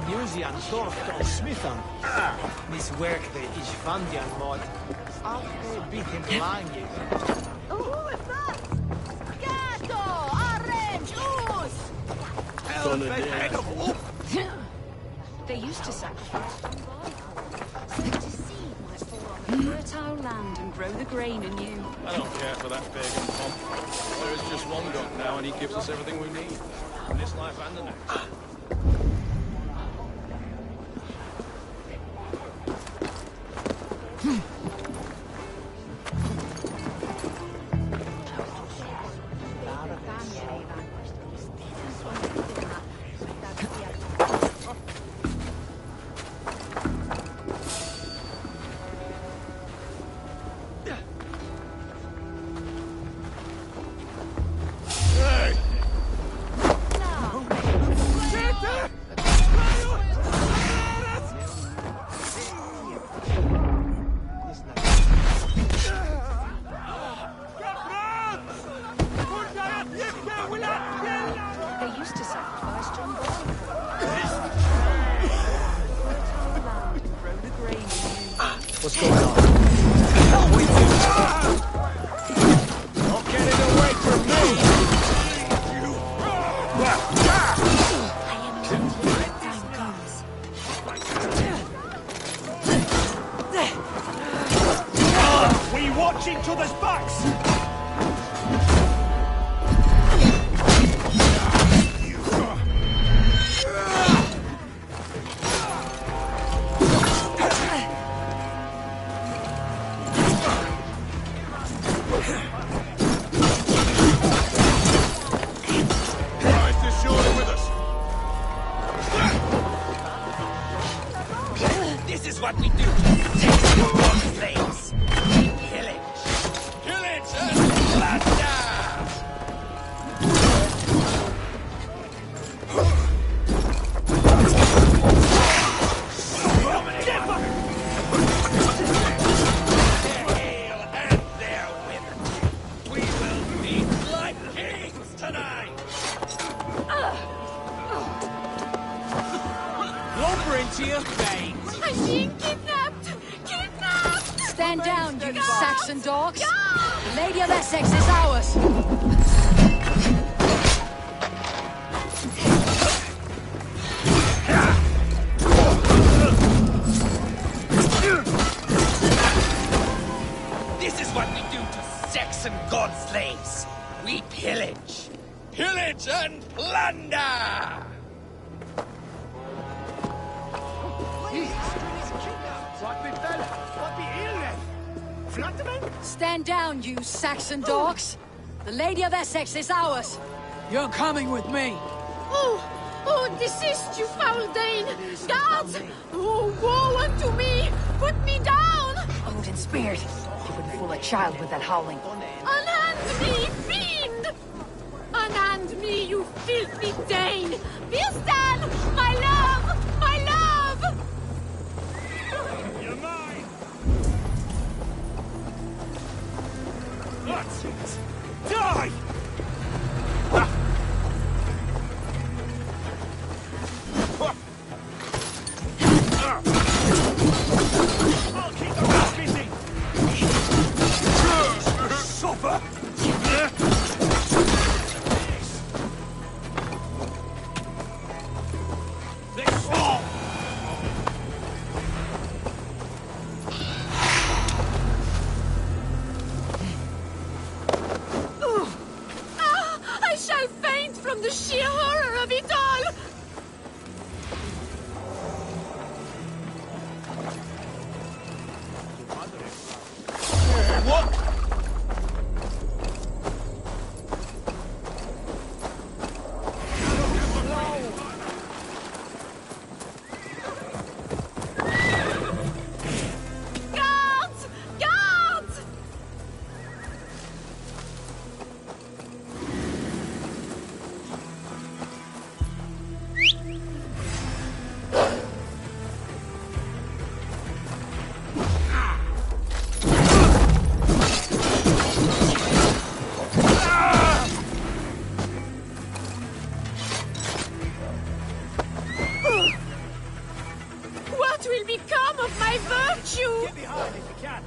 Musean Dorfton Smithan. Miss Workday is Vandian mod. After beaten Lange. Who is that? Gato! Orange! Ooze! They used to sacrifice John Barleycorn, so that his seed might fall on the fertile land and grow the grain anew. I don't care for that pagan pomp. There is just one god now, and he gives us everything we need. In this life and the next. What's going on? Don't get it away from me! We watch each other's backs! This is what we do. Take slaves. We pillage. Pillage and plunder! Hail and their women. We will feast like kings tonight. Lumber into your veins! I'm being kidnapped! Kidnapped! Stand down, you Saxon dogs! The Lady of Essex is ours! This is what we do to Saxon god slaves. We pillage. Pillage and plunder! Stand down, you Saxon dogs! The Lady of Essex is ours! You're coming with me! Oh, desist, you foul Dane! Guards! Oh, woe unto me! Put me down! Odin's spirit! You wouldn't fool a child with that howling. Unhand me, fiend! Unhand me, you filthy Dane! Birsten! My love! My love! You're mine! That's it! Die! from the sheer horror of it all! What? Guards! Guards! What will become of my virtue? Get behind if you can.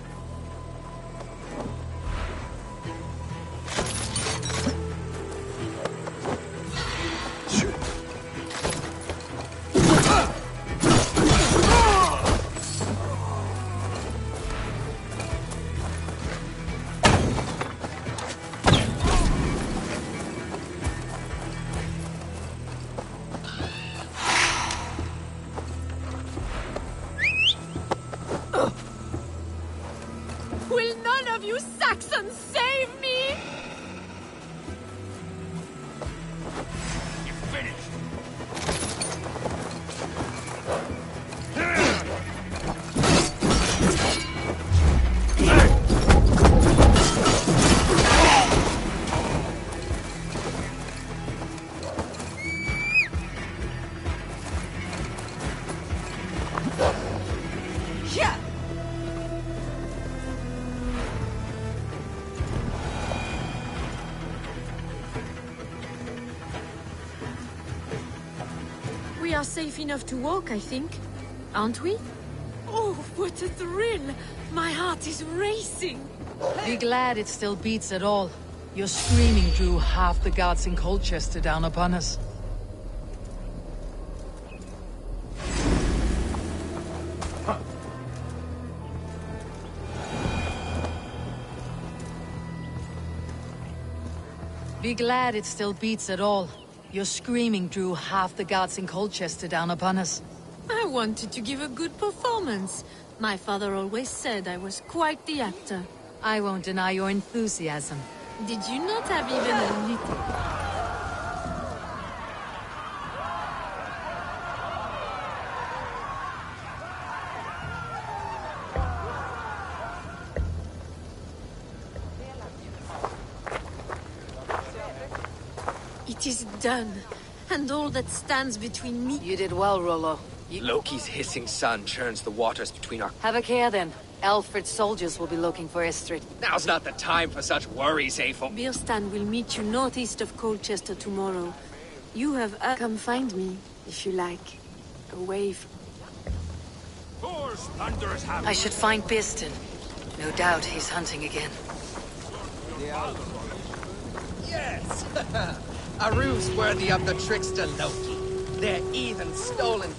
Will none of you Saxons save me? You're finished. Yeah. We are safe enough to walk, I think. Aren't we? Oh, what a thrill! My heart is racing! Be glad it still beats at all. Your screaming drew half the guards in Colchester down upon us. Be glad it still beats at all. Your screaming drew half the guards in Colchester down upon us. I wanted to give a good performance. My father always said I was quite the actor. I won't deny your enthusiasm. Did you not have even a little? It is done. And all that stands between me... You did well, Rollo. Loki's hissing sun churns the waters between our... Have a care then. Alfred's soldiers will be looking for Estrid. Now's not the time for such worries, Aethel. Birstan will meet you northeast of Colchester tomorrow. You have... come find me, if you like. Away from... I should find Birstan. No doubt he's hunting again. Yes! A ruse worthy of the trickster Loki. They're even stolen...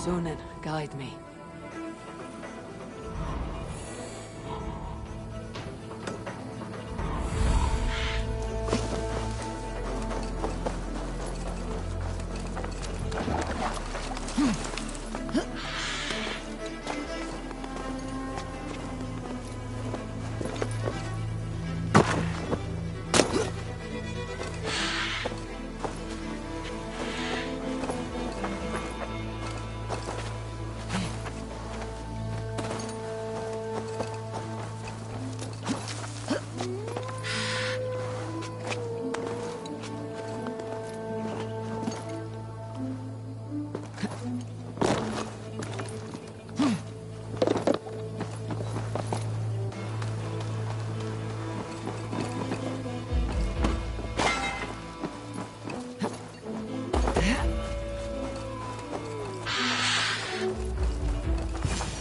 Sunan, guide me.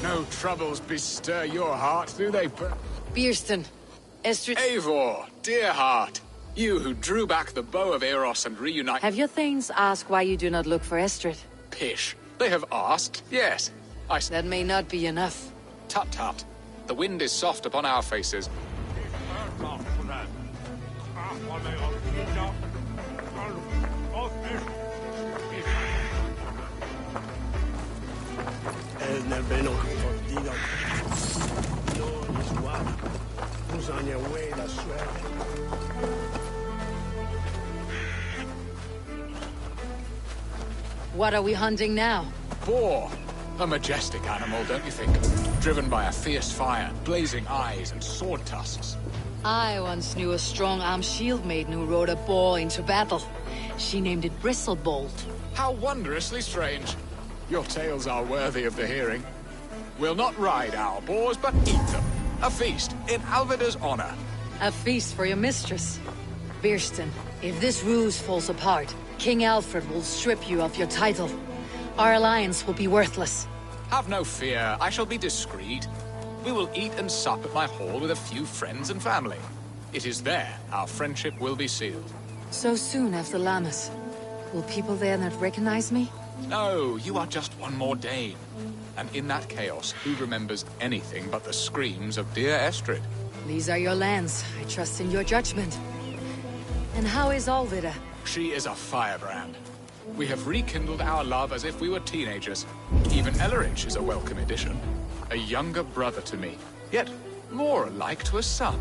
No troubles bestir your heart, do they? Birston, Estrid... Eivor, dear heart. You who drew back the bow of Eros and reunite... Have your thanes asked why you do not look for Estrid? Pish. They have asked, yes. That may not be enough. Tut-tut. The wind is soft upon our faces. What are we hunting now? Boar. A majestic animal, don't you think? Driven by a fierce fire, blazing eyes and sword tusks. I once knew a strong-armed shield maiden who rode a boar into battle. She named it Bristlebolt. How wondrously strange. Your tales are worthy of the hearing. We'll not ride our boars, but eat them. A feast in Alvida's honor. A feast for your mistress. Birston, if this ruse falls apart, King Alfred will strip you of your title. Our alliance will be worthless. Have no fear, I shall be discreet. We will eat and sup at my hall with a few friends and family. It is there our friendship will be sealed. So soon after Lammas. Will people there not recognize me? No, you are just one more Dane. And in that chaos, who remembers anything but the screams of dear Estrid? These are your lands. I trust in your judgment. And how is Alvida? She is a firebrand. We have rekindled our love as if we were teenagers. Even Ellerich is a welcome addition. A younger brother to me, yet more alike to a son.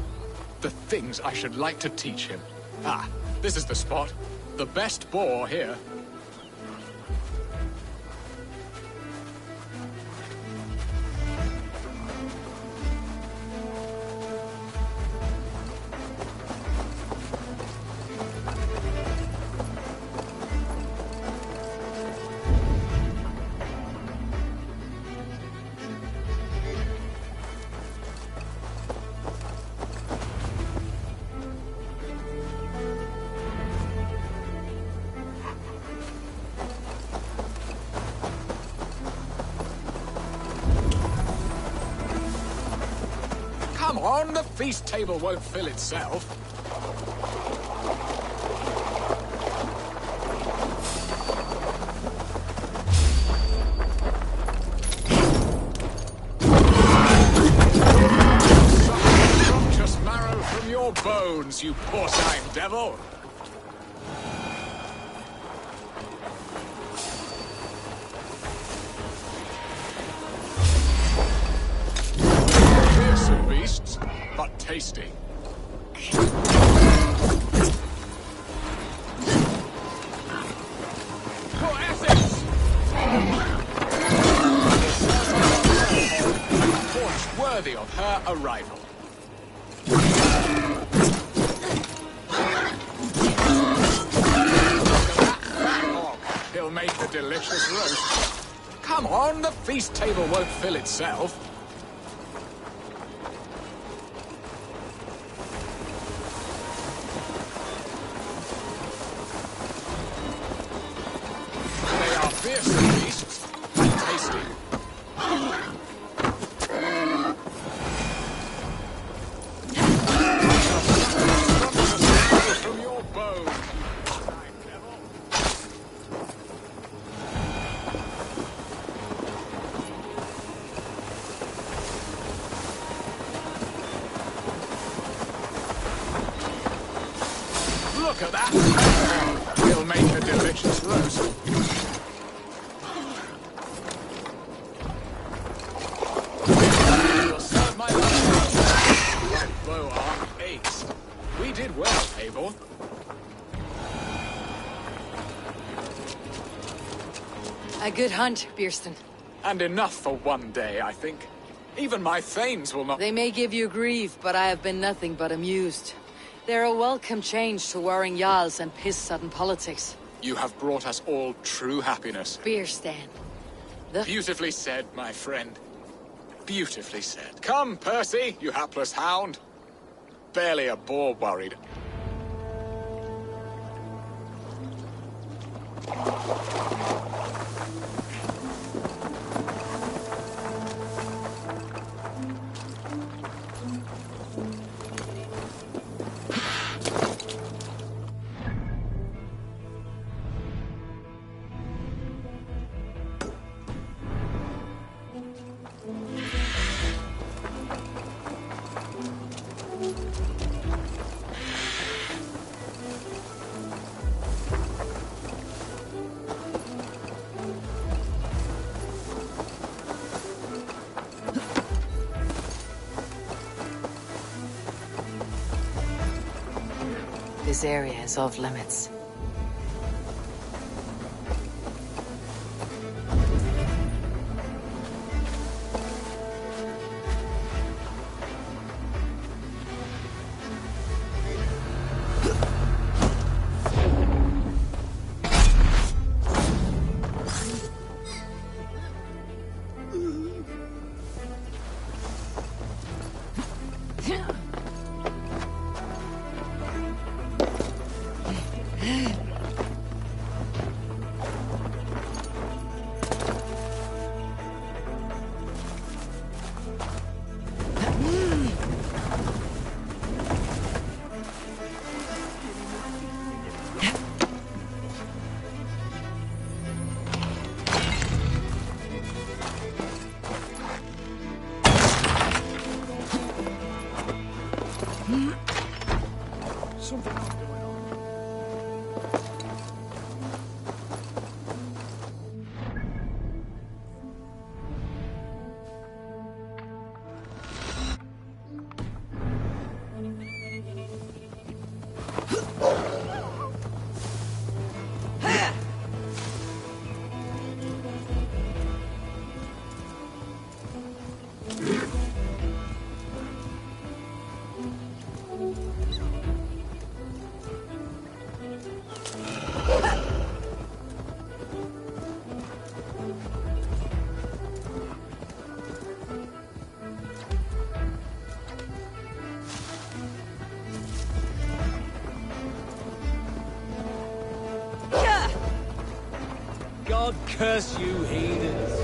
The things I should like to teach him. Ah, this is the spot. The best boar here. Come on, the feast table won't fill itself. Just marrow from your bones, you porcine devil! Beasts, but tasty. For Essex! Forge worthy of her arrival. He'll make a delicious roast. Come on, the feast table won't fill itself. Fearsome beasts, but tasty. From your bow. A good hunt, Beerston. And enough for one day, I think. Even my thanes will not— They may give you grief, but I have been nothing but amused. They're a welcome change to warring Jarls and piss-sudden politics. You have brought us all true happiness. Beerstan. Beautifully said, my friend. Beautifully said. Come, Percy, you hapless hound. Barely a boar worried. This area is off limits. God curse you, heathens.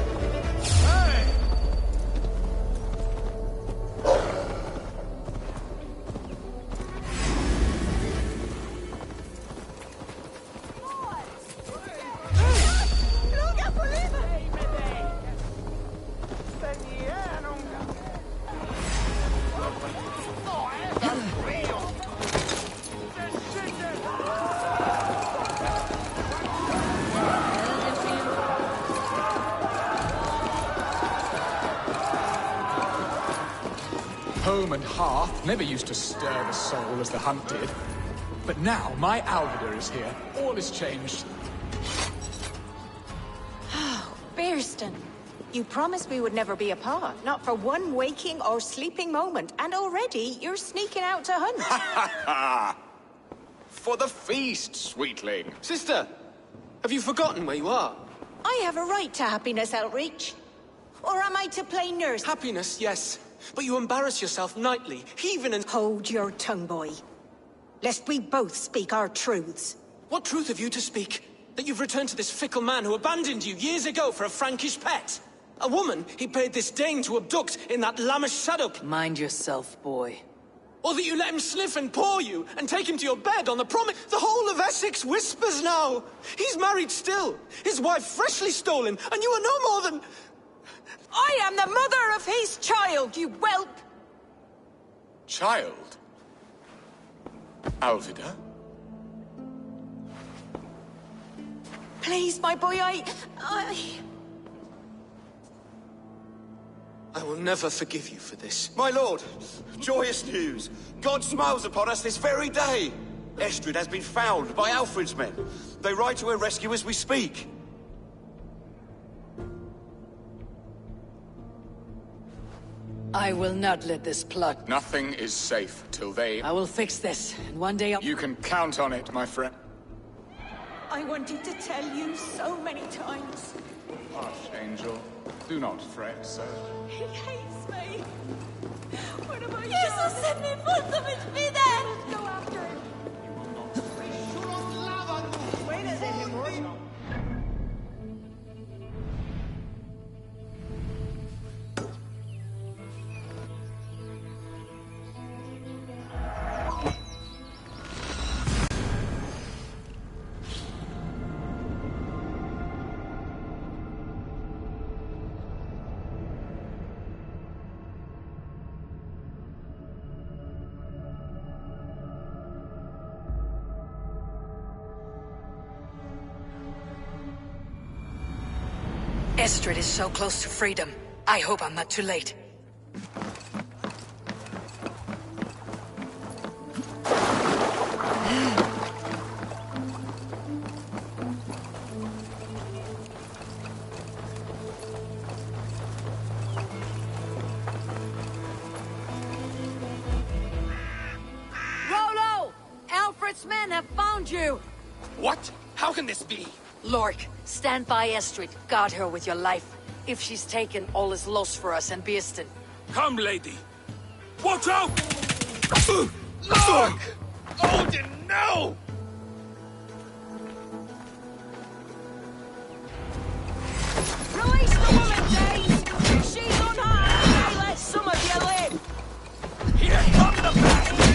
Home and hearth never used to stir the soul as the hunt did. But now my Alvida is here. All is changed. Beerston, you promised we would never be apart, not for one waking or sleeping moment, and already you're sneaking out to hunt. For the feast, sweetling. Sister, have you forgotten where you are? I have a right to happiness, Outreach. Or am I to play nurse? Happiness, yes. But you embarrass yourself nightly, heaving and— Hold your tongue, boy. Lest we both speak our truths. What truth have you to speak? That you've returned to this fickle man who abandoned you years ago for a Frankish pet? A woman he paid this Dane to abduct in that lammish shadow— Mind yourself, boy. Or that you let him sniff and paw you, and take him to your bed on the promise— The whole of Essex whispers now! He's married still, his wife freshly stolen, and you are no more than— I am the mother of his child, you whelp! Child? Alvida? Please, my boy, I will never forgive you for this. My lord, joyous news. God smiles upon us this very day. Estrid has been found by Alfred's men. They ride to her rescue as we speak. I will not let this plot... Nothing is safe till they... I will fix this, and one day I'll... You can count on it, my friend. I wanted to tell you so many times. Hush, Angel. Do not fret, sir. He hates me. What am I doing? Jesus, send me for mit vida! Let's go after him. Wait a second, boy. Estrid is so close to freedom. I hope I'm not too late. Rolo! Alfred's men have found you! What? How can this be? Lork, stand by Estrid. Guard her with your life. If she's taken, all is lost for us and Beeston. Come, lady. Watch out! Look! Odin, no! Release the woman, James! She's unharmed! They let some of you live! Here come the bastards!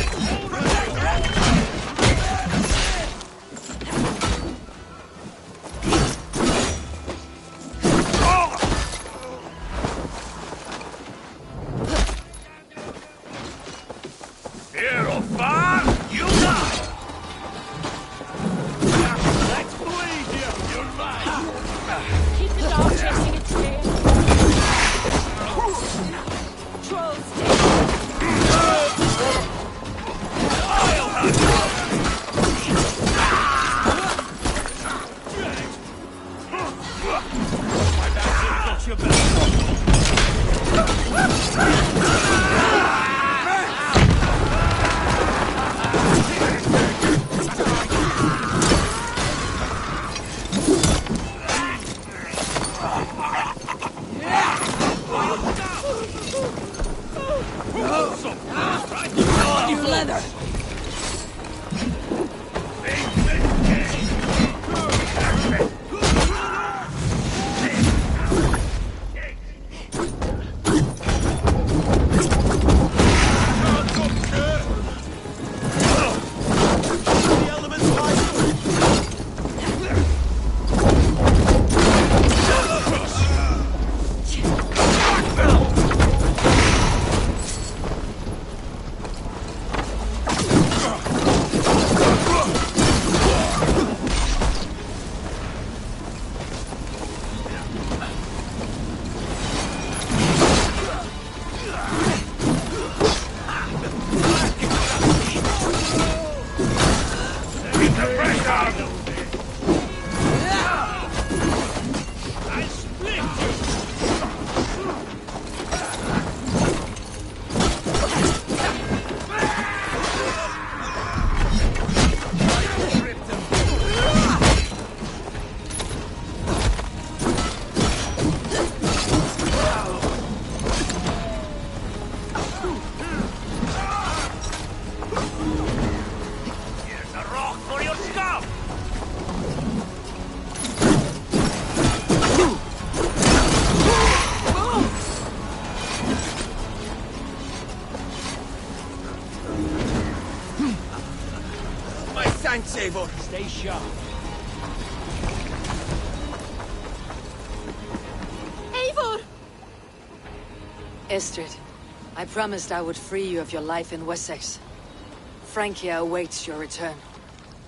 Thanks, Eivor. Stay sharp. Eivor! Estrid, I promised I would free you of your life in Wessex. Francia awaits your return.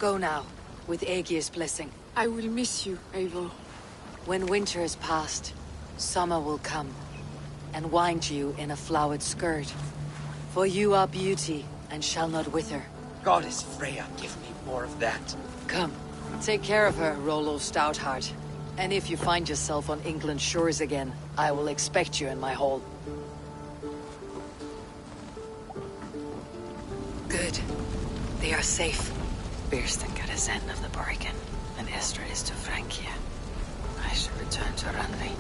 Go now, with Aegir's blessing. I will miss you, Eivor. When winter is past, summer will come, and wind you in a flowered skirt. For you are beauty, and shall not wither. Goddess Freya, give me more of that. Come, take care of her, Rollo Stoutheart. And if you find yourself on England's shores again, I will expect you in my hall. We are safe. Bearston got his end of the bargain, and Esther is to Francia. I should return to Randvi.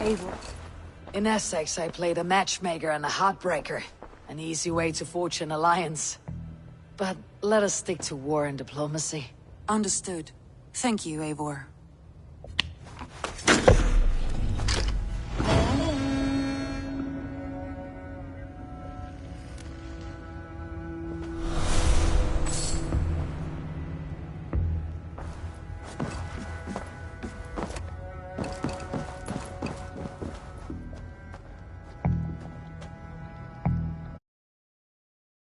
Eivor. In Essex, I played a matchmaker and a heartbreaker. An easy way to forge an alliance. But let us stick to war and diplomacy. Understood. Thank you, Eivor.